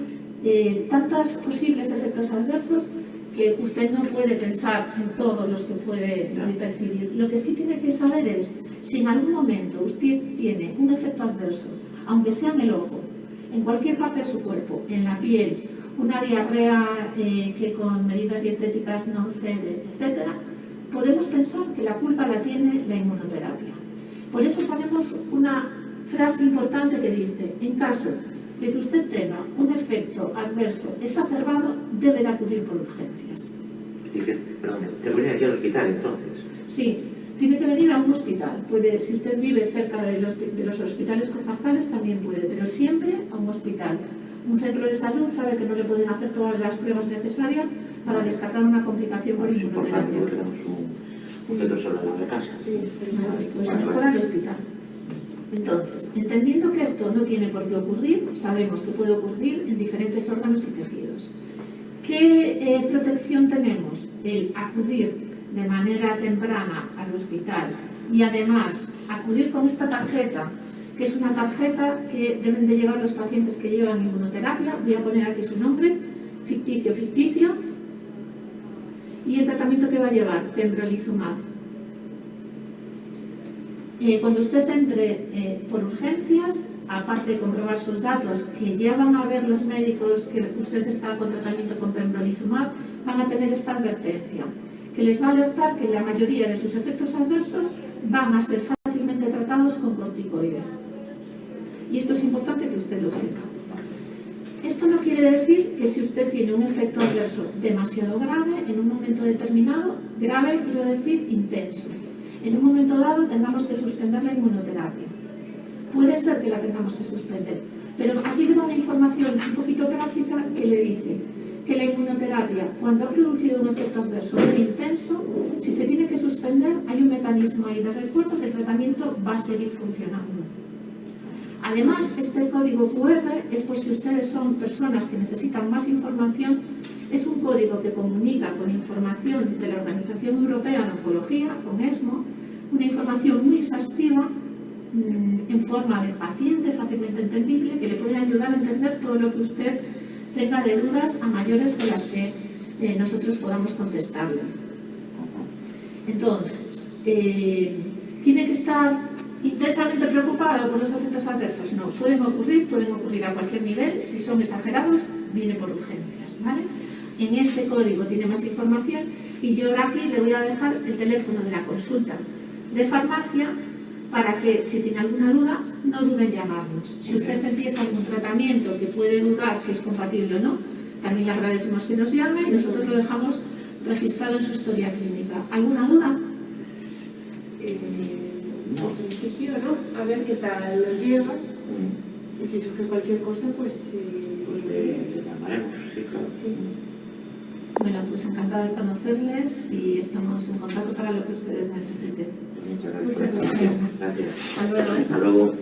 Speaker 4: tantos posibles efectos adversos que usted no puede pensar en todos los que puede percibir. Lo que sí tiene que saber es, si en algún momento usted tiene un efecto adverso, aunque sea en el ojo, en cualquier parte de su cuerpo, en la piel, una diarrea que con medidas dietéticas no cede, etc., podemos pensar que la culpa la tiene la inmunoterapia. Por eso ponemos una frase importante que dice, en caso de que usted tenga un efecto adverso exacerbado, debe de acudir por urgencias.
Speaker 5: ¿Te venía aquí al hospital entonces?
Speaker 4: Sí, tiene que venir a un hospital. Si usted vive cerca de los hospitales comarcales, también puede, pero siempre a un hospital. Un centro de salud sabe que no le pueden hacer todas las pruebas necesarias para descartar una complicación por inmunoterapia.
Speaker 5: Tenemos un centro solo de casa.
Speaker 4: Vale, pues mejor al hospital. Entonces, entendiendo que esto no tiene por qué ocurrir, sabemos que puede ocurrir en diferentes órganos y tejidos. ¿Qué protección tenemos? El acudir de manera temprana al hospital y además acudir con esta tarjeta, que es una tarjeta que deben de llevar los pacientes que llevan inmunoterapia. Voy a poner aquí su nombre, ficticio, y el tratamiento que va a llevar, pembrolizumab. Cuando usted entre por urgencias, aparte de comprobar sus datos, que ya van a ver los médicos que usted está con tratamiento con pembrolizumab, van a tener esta advertencia, que les va a alertar que la mayoría de sus efectos adversos van a ser fácilmente tratados con corticoide. Y esto es importante que usted lo sepa. Esto no quiere decir que si usted tiene un efecto adverso demasiado grave, en un momento determinado, grave quiero decir intenso, en un momento dado tengamos que suspender la inmunoterapia. Puede ser que la tengamos que suspender, pero aquí le da una información un poquito práctica que le dice que la inmunoterapia, cuando ha producido un efecto adverso muy intenso, si se tiene que suspender, hay un mecanismo ahí de recuerdo que el tratamiento va a seguir funcionando. Además, este código QR es por si ustedes son personas que necesitan más información, es un código que comunica con información de la Organización Europea de Oncología, con ESMO, una información muy exhaustiva en forma de paciente, fácilmente entendible, que le puede ayudar a entender todo lo que usted tenga de dudas a mayores de las que nosotros podamos contestarle. Entonces, tiene que estar intensamente preocupado por los efectos adversos. No, pueden ocurrir a cualquier nivel. Si son exagerados, viene por urgencias, ¿vale? En este código tiene más información y yo ahora aquí le voy a dejar el teléfono de la consulta de farmacia para que, si tiene alguna duda, no duden en llamarnos. Si usted empieza algún tratamiento que puede dudar si es compatible o no, también le agradecemos que nos llame y nosotros lo dejamos registrado en su historia clínica. ¿Alguna duda?
Speaker 6: No, en principio no, a ver qué tal los lleva. Y si surge cualquier cosa, pues
Speaker 5: le llamaremos, sí, claro.
Speaker 6: Sí.
Speaker 4: Bueno, pues encantada de conocerles y estamos en contacto para lo que ustedes necesiten.
Speaker 5: Muchas gracias. Gracias.
Speaker 4: Hasta luego.
Speaker 5: Hasta luego.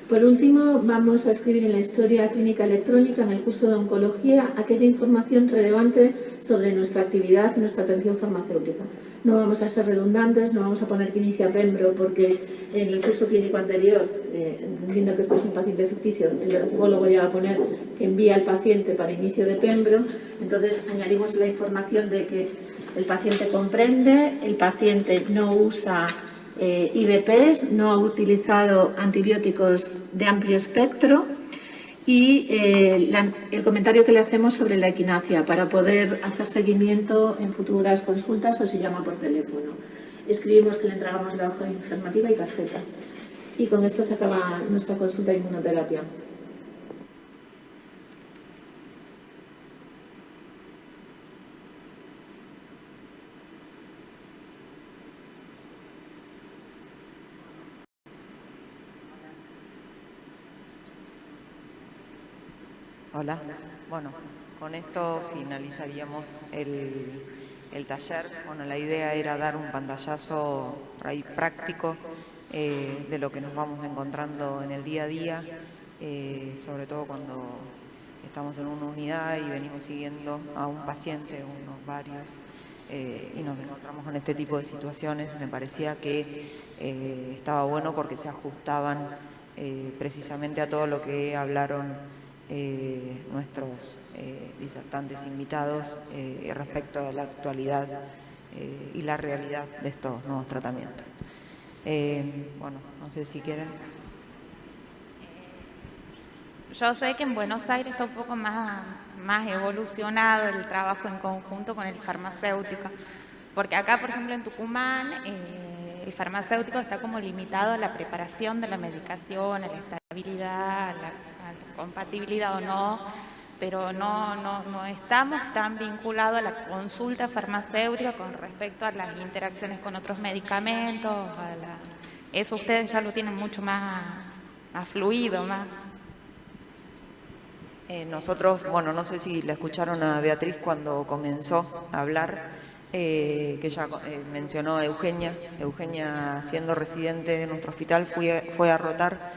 Speaker 4: Por último, vamos a escribir en la historia clínica electrónica, en el curso de oncología, aquella información relevante sobre nuestra actividad y nuestra atención farmacéutica. No vamos a ser redundantes, no vamos a poner que inicia Pembro, porque en el curso clínico anterior, entendiendo que esto es un paciente ficticio, el oncólogo ya va a poner que envía al paciente para inicio de Pembro. Entonces añadimos la información de que el paciente comprende, el paciente no usa IVPs, no ha utilizado antibióticos de amplio espectro y el comentario que le hacemos sobre la equinacia para poder hacer seguimiento en futuras consultas o si llama por teléfono. Escribimos que le entregamos la hoja informativa y tarjeta. Y con esto se acaba nuestra consulta de inmunoterapia.
Speaker 1: Hola. Bueno, con esto finalizaríamos el taller. Bueno, la idea era dar un pantallazo por ahí práctico de lo que nos vamos encontrando en el día a día, sobre todo cuando estamos en una unidad y venimos siguiendo a un paciente, unos varios, y nos encontramos con este tipo de situaciones. Me parecía que estaba bueno porque se ajustaban precisamente a todo lo que hablaron nuestros disertantes invitados respecto a la actualidad y la realidad de estos nuevos tratamientos. Bueno, no sé si quieren.
Speaker 3: Yo sé que en Buenos Aires está un poco más evolucionado el trabajo en conjunto con el farmacéutico, porque acá, por ejemplo, en Tucumán, el farmacéutico está como limitado a la preparación de la medicación, a la estabilidad, a la compatibilidad o no, pero no estamos tan vinculados a la consulta farmacéutica con respecto a las interacciones con otros medicamentos. Eso ustedes ya lo tienen mucho más más fluido, más.
Speaker 1: Nosotros, bueno, no sé si la escucharon a Beatriz cuando comenzó a hablar, que ella mencionó a Eugenia. Eugenia, siendo residente de nuestro hospital, fue a rotar,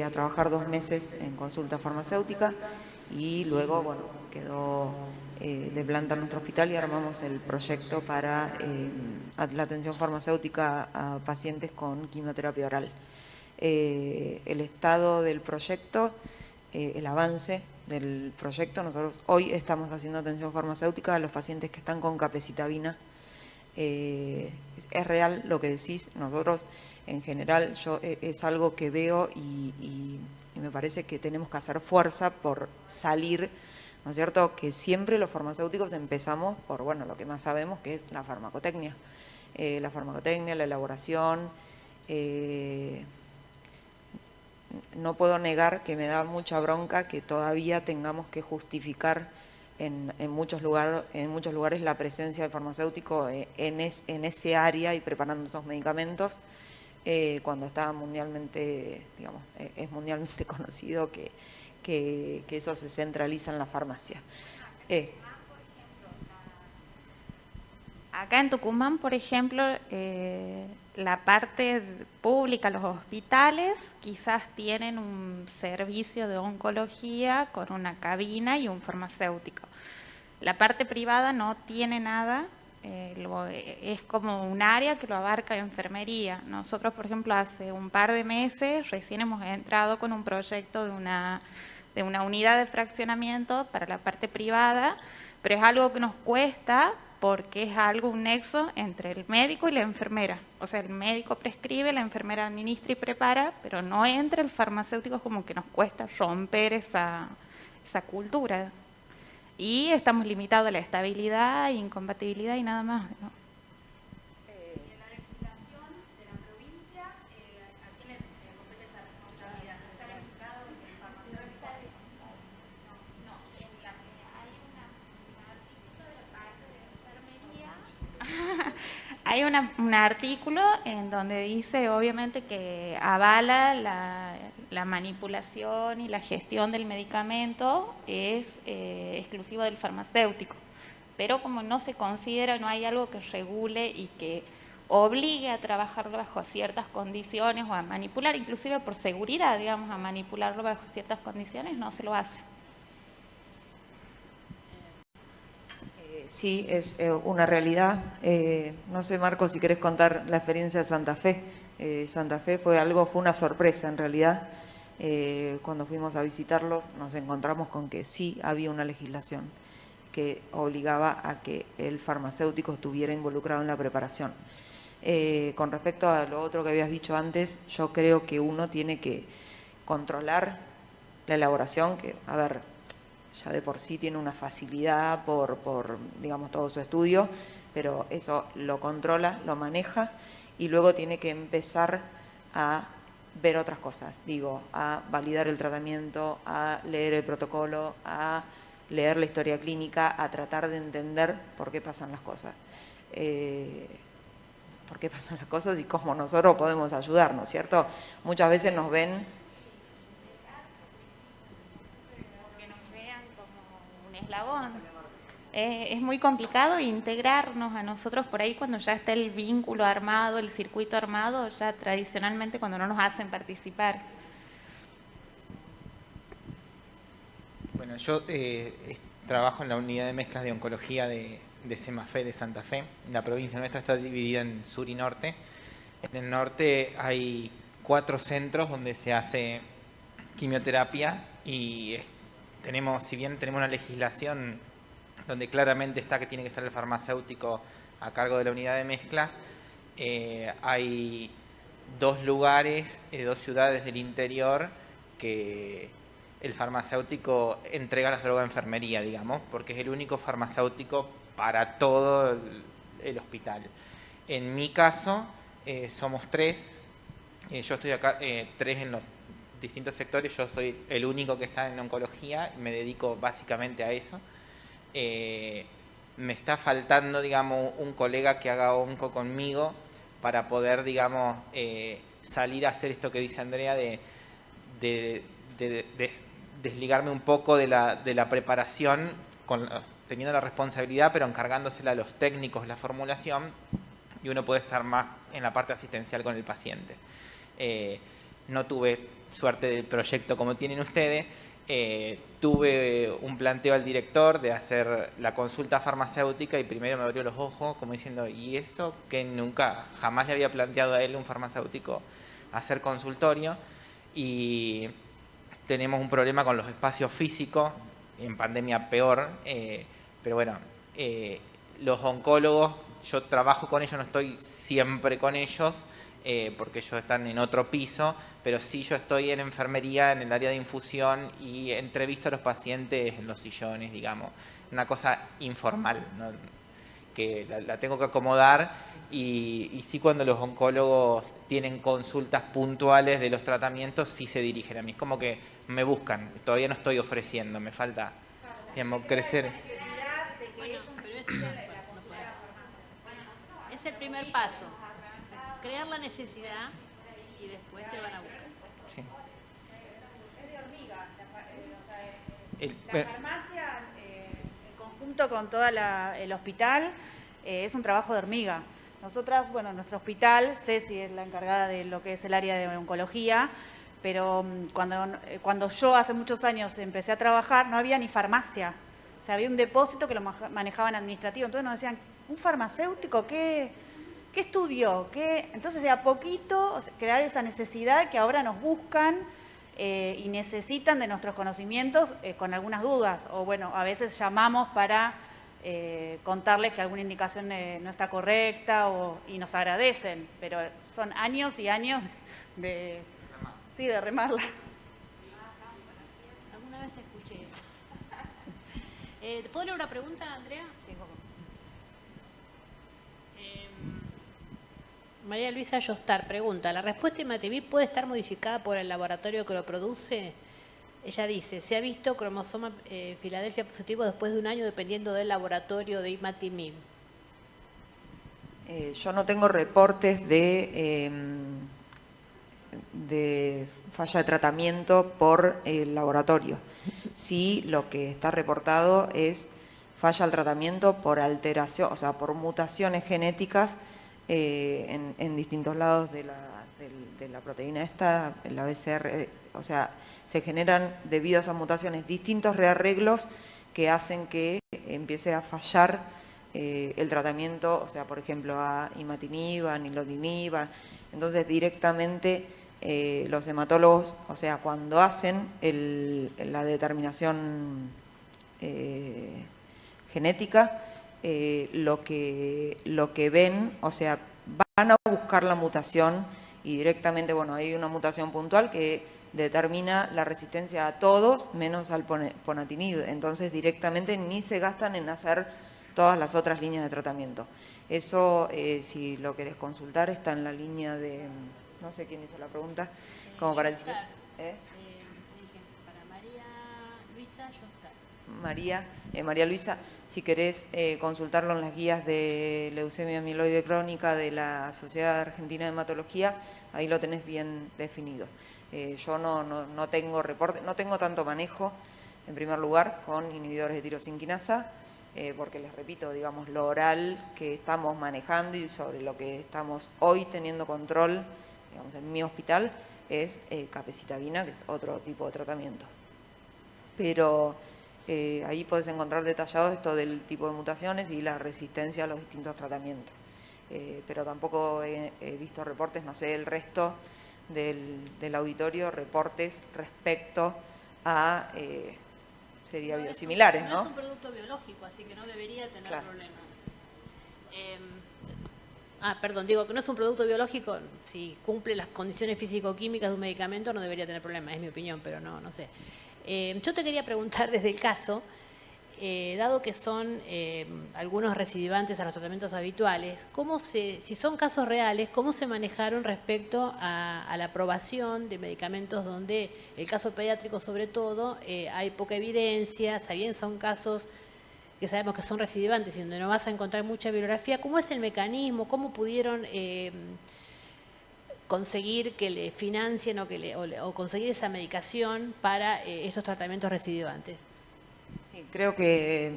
Speaker 1: a trabajar 2 meses en consulta farmacéutica y luego, bueno, quedó de planta en nuestro hospital y armamos el proyecto para la atención farmacéutica a pacientes con quimioterapia oral. El estado del proyecto, el avance del proyecto, nosotros hoy estamos haciendo atención farmacéutica a los pacientes que están con capecitabina. Es real lo que decís, nosotros en general, yo es algo que veo y me parece que tenemos que hacer fuerza por salir, ¿no es cierto?, que siempre los farmacéuticos empezamos por, bueno, lo que más sabemos, que es la farmacotecnia, la elaboración. No puedo negar que me da mucha bronca que todavía tengamos que justificar en muchos lugares la presencia del farmacéutico en ese área y preparando esos medicamentos, cuando está mundialmente, digamos, es mundialmente conocido que eso se centraliza en la farmacia.
Speaker 3: Acá en Tucumán, por ejemplo, la parte pública, los hospitales, quizás tienen un servicio de oncología con una cabina y un farmacéutico. La parte privada no tiene nada, es como un área que lo abarca enfermería. Nosotros, por ejemplo, hace un par de meses recién hemos entrado con un proyecto de una unidad de fraccionamiento para la parte privada, pero es algo que nos cuesta porque es algo, un nexo entre el médico y la enfermera. O sea, el médico prescribe, la enfermera administra y prepara, pero no entra el farmacéutico, es como que nos cuesta romper esa cultura. Y estamos limitados a la estabilidad, incompatibilidad y nada más, ¿no? Hay un artículo en donde dice, obviamente, que avala la manipulación y la gestión del medicamento es exclusivo del farmacéutico. Pero como no se considera, no hay algo que regule y que obligue a trabajarlo bajo ciertas condiciones o a manipular, inclusive por seguridad, digamos, a manipularlo bajo ciertas condiciones, no se lo hace.
Speaker 1: Sí, es una realidad. No sé, Marco, si querés contar la experiencia de Santa Fe. Santa Fe fue una sorpresa en realidad. Cuando fuimos a visitarlos nos encontramos con que sí había una legislación que obligaba a que el farmacéutico estuviera involucrado en la preparación. Con respecto a lo otro que habías dicho antes, yo creo que uno tiene que controlar la elaboración, que, a ver, ya de por sí tiene una facilidad por digamos, todo su estudio, pero eso lo controla, lo maneja y luego tiene que empezar a ver otras cosas, a validar el tratamiento, a leer el protocolo, a leer la historia clínica, a tratar de entender por qué pasan las cosas. Por qué pasan las cosas y cómo nosotros podemos ayudarnos, ¿cierto? Muchas veces nos ven...
Speaker 3: Es muy complicado integrarnos a nosotros por ahí cuando ya está el vínculo armado, el circuito armado, ya tradicionalmente cuando no nos hacen participar.
Speaker 7: Bueno, yo trabajo en la unidad de mezclas de oncología de SEMAFE de Santa Fe. La provincia nuestra está dividida en sur y norte. En el norte hay 4 centros donde se hace quimioterapia y si bien tenemos una legislación donde claramente está que tiene que estar el farmacéutico a cargo de la unidad de mezcla, hay 2 lugares, 2 ciudades del interior que el farmacéutico entrega las drogas a enfermería, digamos, porque es el único farmacéutico para todo el hospital. En mi caso, somos 3, yo estoy acá, 3 en los distintos sectores, yo soy el único que está en oncología y me dedico básicamente a eso. Me está faltando, digamos, un colega que haga onco conmigo para poder, digamos, salir a hacer esto que dice Andrea de desligarme un poco de la preparación, teniendo la responsabilidad, pero encargándosela a los técnicos la formulación, y uno puede estar más en la parte asistencial con el paciente. No tuve suerte del proyecto como tienen ustedes. Tuve un planteo al director de hacer la consulta farmacéutica y primero me abrió los ojos como diciendo, ¿y eso? Que jamás le había planteado a él, un farmacéutico, hacer consultorio. Y tenemos un problema con los espacios físicos, en pandemia peor, pero bueno, los oncólogos, yo trabajo con ellos, no estoy siempre con ellos, porque ellos están en otro piso, pero sí yo estoy en enfermería, en el área de infusión, y entrevisto a los pacientes en los sillones, digamos, una cosa informal, ¿no? Que la tengo que acomodar, y sí, cuando los oncólogos tienen consultas puntuales de los tratamientos, sí se dirigen a mí, es como que me buscan, todavía no estoy ofreciendo, me falta, digamos, crecer.
Speaker 8: Es el primer paso, crear la necesidad y después te van a buscar.
Speaker 7: Sí.
Speaker 9: Es de hormiga, la farmacia en conjunto con todo el hospital es un trabajo de hormiga. Nosotras, bueno, nuestro hospital, Ceci es la encargada de lo que es el área de oncología, pero cuando yo hace muchos años empecé a trabajar no había ni farmacia. O sea, había un depósito que lo manejaban administrativo. Entonces nos decían, ¿un farmacéutico qué estudió? Entonces, de a poquito, crear esa necesidad que ahora nos buscan y necesitan de nuestros conocimientos con algunas dudas. O bueno, a veces llamamos para contarles que alguna indicación no está correcta y nos agradecen. Pero son años y años de remarla.
Speaker 8: Alguna vez escuché eso. ¿Te puedo leer una pregunta, Andrea?
Speaker 1: Sí, ¿cómo?
Speaker 8: María Luisa Yostar pregunta, ¿la respuesta Imatinib puede estar modificada por el laboratorio que lo produce? Ella dice, se ha visto cromosoma Filadelfia positivo después de un año dependiendo del laboratorio de Imatinib.
Speaker 1: Yo no tengo reportes de falla de tratamiento por el laboratorio. Sí, lo que está reportado es falla al tratamiento por alteración, o sea, por mutaciones genéticas en distintos lados de la proteína esta, la BCR, o sea, se generan debido a esas mutaciones distintos rearreglos que hacen que empiece a fallar el tratamiento, o sea, por ejemplo, a imatinib, a nilotinib, entonces directamente los hematólogos, o sea, cuando hacen la determinación genética, lo que ven, o sea, van a buscar la mutación y directamente, bueno, hay una mutación puntual que determina la resistencia a todos menos al ponatinib, entonces directamente ni se gastan en hacer todas las otras líneas de tratamiento. Eso, si lo querés consultar, está en la línea de, no sé quién hizo la pregunta, como para decir...
Speaker 8: Para María Luisa Yostar.
Speaker 1: María Luisa, si querés consultarlo en las guías de leucemia amiloide crónica de la Sociedad Argentina de Hematología, ahí lo tenés bien definido. Yo no tengo reporte, no tengo tanto manejo, en primer lugar, con inhibidores de tirosinquinasa, porque les repito, digamos, lo oral que estamos manejando y sobre lo que estamos hoy teniendo control, digamos, en mi hospital, es capecitabina, que es otro tipo de tratamiento. Pero ahí podés encontrar detallado esto del tipo de mutaciones y la resistencia a los distintos tratamientos. Pero tampoco he visto reportes, no sé, el resto del auditorio, reportes respecto a sería biosimilares, ¿no?
Speaker 8: No es un producto biológico, así que no debería tener problema. Perdón, digo que no es un producto biológico, si cumple las condiciones físico-químicas de un medicamento no debería tener problema, es mi opinión, pero no sé. Yo te quería preguntar desde el caso, dado que son algunos recidivantes a los tratamientos habituales, si son casos reales, ¿cómo se manejaron respecto a la aprobación de medicamentos donde, el caso pediátrico sobre todo, hay poca evidencia, si bien son casos que sabemos que son recidivantes y donde no vas a encontrar mucha bibliografía? ¿Cómo es el mecanismo? ¿Cómo pudieron conseguir que le financien o conseguir esa medicación para estos tratamientos recidivantes.
Speaker 1: Sí, creo que,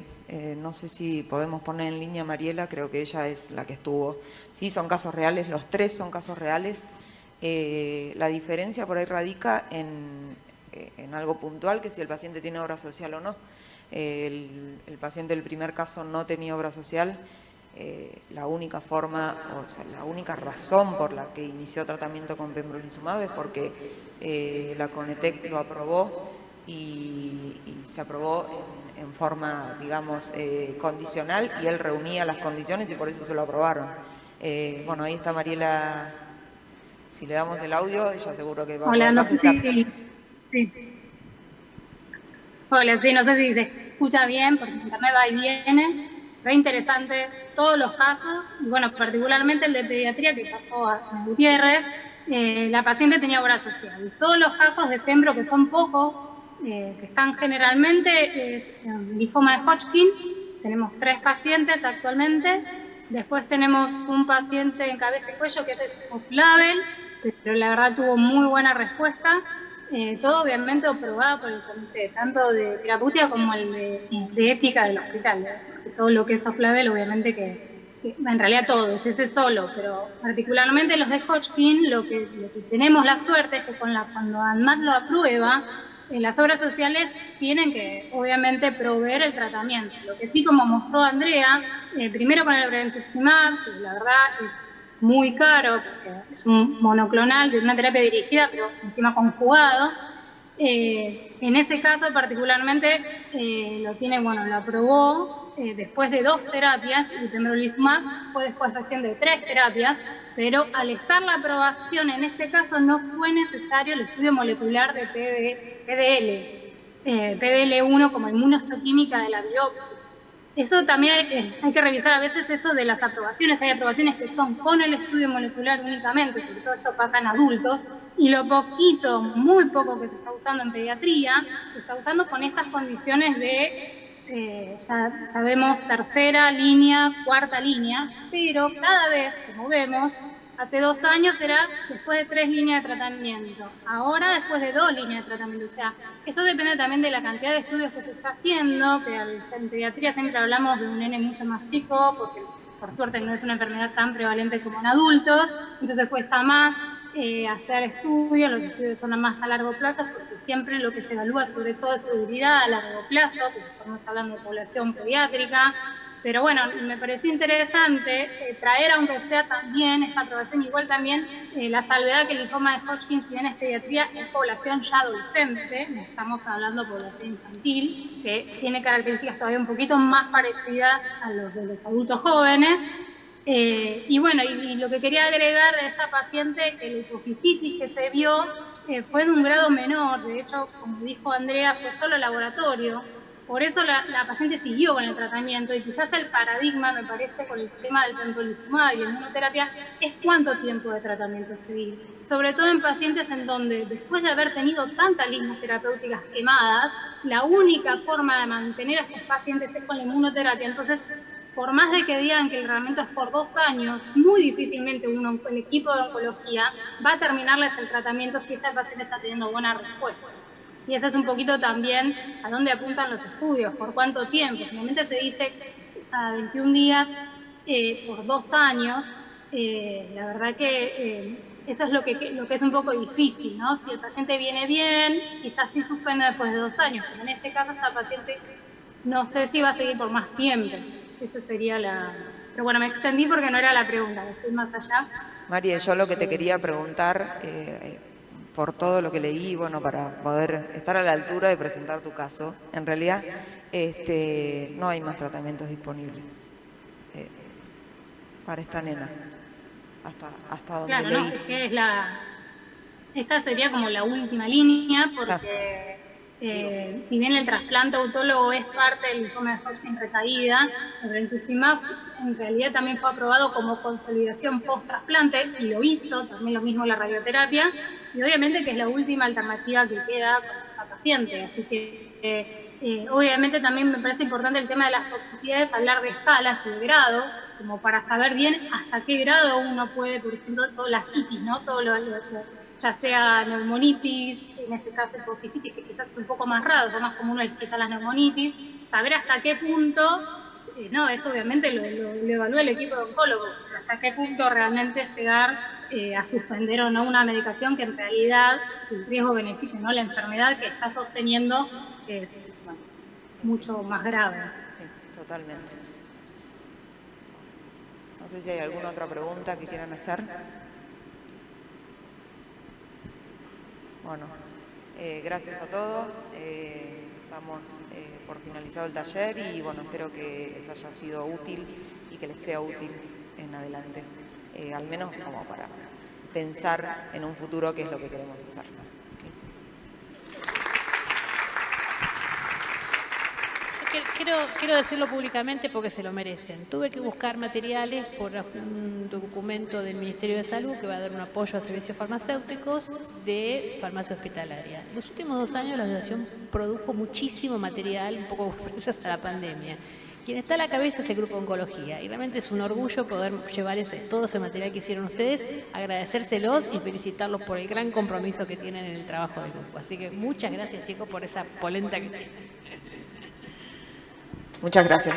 Speaker 1: no sé si podemos poner en línea a Mariela, creo que ella es la que estuvo. Sí, son casos reales, los 3 son casos reales. La diferencia por ahí radica en algo puntual, que si el paciente tiene obra social o no. El paciente del primer caso no tenía obra social. La única forma, o sea, la única razón por la que inició tratamiento con pembrolizumab es porque la CONITEC lo aprobó y se aprobó en forma, digamos, condicional, y él reunía las condiciones y por eso se lo aprobaron. Bueno, ahí está Mariela. Si le damos el audio, ella seguro que va a
Speaker 10: Hola,
Speaker 1: poder
Speaker 10: no sé
Speaker 1: contestar.
Speaker 10: sí. Hola, sí, no sé si se escucha bien, porque internet va y viene. Re interesante todos los casos, y bueno, particularmente el de pediatría que pasó a Gutiérrez, la paciente tenía obra social. Todos los casos de pembro, que son pocos, que están generalmente, linfoma de Hodgkin, tenemos 3 pacientes actualmente. Después tenemos un paciente en cabeza y cuello que es Scoflavel, pero la verdad tuvo muy buena respuesta. Todo obviamente aprobado por el comité, tanto de terapéutica como el de ética del hospital. Porque todo lo que es Scoflavel, obviamente que en realidad todo, es ese solo, pero particularmente los de Hodgkin, lo que tenemos la suerte es que cuando ANMAT lo aprueba, las obras sociales tienen que, obviamente, proveer el tratamiento. Lo que sí, como mostró Andrea, primero con el brentuximab, que la verdad es muy caro, porque es un monoclonal de una terapia dirigida, pero encima conjugado. En ese caso, particularmente, lo aprobó después de 2 terapias, y pembrolizumab fue después recién de 3 terapias, pero al estar la aprobación, en este caso no fue necesario el estudio molecular de PDL1 como inmunohistoquímica de la biopsia. Eso también hay que revisar a veces eso de las aprobaciones. Hay aprobaciones que son con el estudio molecular únicamente, sobre todo esto pasa en adultos, y lo poquito, muy poco que se está usando en pediatría, se está usando con estas condiciones de ya sabemos, 3ª línea, 4ª línea, pero cada vez, como vemos, hace 2 años era después de 3 líneas de tratamiento, ahora después de 2 líneas de tratamiento. O sea, eso depende también de la cantidad de estudios que se está haciendo, que en pediatría siempre hablamos de un nene mucho más chico, porque por suerte no es una enfermedad tan prevalente como en adultos, entonces cuesta más hacer estudios, los estudios son más a largo plazo, porque siempre lo que se evalúa sobre todo es seguridad a largo plazo, porque estamos hablando de población pediátrica. Pero bueno, me pareció interesante traer, aunque sea también esta aprobación, igual también la salvedad que el linfoma de Hodgkin, si bien es pediatría, es población ya adolescente, no estamos hablando de población infantil, que tiene características todavía un poquito más parecidas a los de los adultos jóvenes. Y bueno, y lo que quería agregar de esta paciente, que la hipofisitis que se vio fue de un grado menor, de hecho, como dijo Andrea, fue solo laboratorio. Por eso la paciente siguió con el tratamiento, y quizás el paradigma, me parece, con el tema del pembrolizumab y la inmunoterapia, es cuánto tiempo de tratamiento seguir. Sobre todo en pacientes en donde, después de haber tenido tantas líneas terapéuticas quemadas, la única forma de mantener a estos pacientes es con la inmunoterapia. Entonces, por más de que digan que el tratamiento es por 2 años, muy difícilmente el equipo de oncología va a terminarles el tratamiento si esta paciente está teniendo buena respuesta. Y eso es un poquito también a dónde apuntan los estudios, por cuánto tiempo. Normalmente se dice a 21 días por 2 años. La verdad que eso es lo que es un poco difícil, ¿no? Si el paciente viene bien, quizás sí suspende después de 2 años, pero en este caso esta paciente no sé si va a seguir por más tiempo. Esa sería la... Pero bueno, me extendí porque no era la pregunta, estoy más allá.
Speaker 1: María, yo lo que te quería preguntar, por todo lo que leí, bueno, para poder estar a la altura de presentar tu caso, en realidad no hay más tratamientos disponibles para esta nena, hasta donde
Speaker 10: claro,
Speaker 1: leí.
Speaker 10: No, es que esta sería como la última línea, porque si bien el trasplante autólogo es parte del linfoma de Hodgkin recaída, el brentuximab en realidad también fue aprobado como consolidación post-trasplante, y lo hizo, también lo mismo la radioterapia, y obviamente que es la última alternativa que queda para esta paciente, así que Obviamente también me parece importante el tema de las toxicidades, hablar de escalas y de grados, como para saber bien hasta qué grado uno puede, por ejemplo, todas las itis, ¿no? Todo ya sea neumonitis, en este caso hipofisitis, que quizás es un poco más raro, son más comunes quizás las neumonitis, saber hasta qué punto, no, esto obviamente lo evalúa el equipo de oncólogos, hasta qué punto realmente llegar a suspender o no una medicación que en realidad el riesgo-beneficio, ¿no? La enfermedad que está sosteniendo es mucho más grave.
Speaker 1: Sí, totalmente. No sé si hay alguna otra pregunta que quieran hacer. Bueno, gracias a todos. Damos por finalizado el taller y bueno, espero que les haya sido útil y que les sea útil en adelante. Al menos como para pensar en un futuro qué es lo que queremos hacer.
Speaker 8: Quiero decirlo públicamente porque se lo merecen. Tuve que buscar materiales por un documento del Ministerio de Salud que va a dar un apoyo a servicios farmacéuticos de farmacia hospitalaria. Los últimos 2 años la asociación produjo muchísimo material, un poco gracias a la pandemia. Quien está a la cabeza es el grupo de oncología y realmente es un orgullo poder llevar todo ese material que hicieron ustedes, agradecérselos y felicitarlos por el gran compromiso que tienen en el trabajo del grupo. Así que muchas gracias, chicos, por esa polenta que tienen.
Speaker 1: Muchas gracias.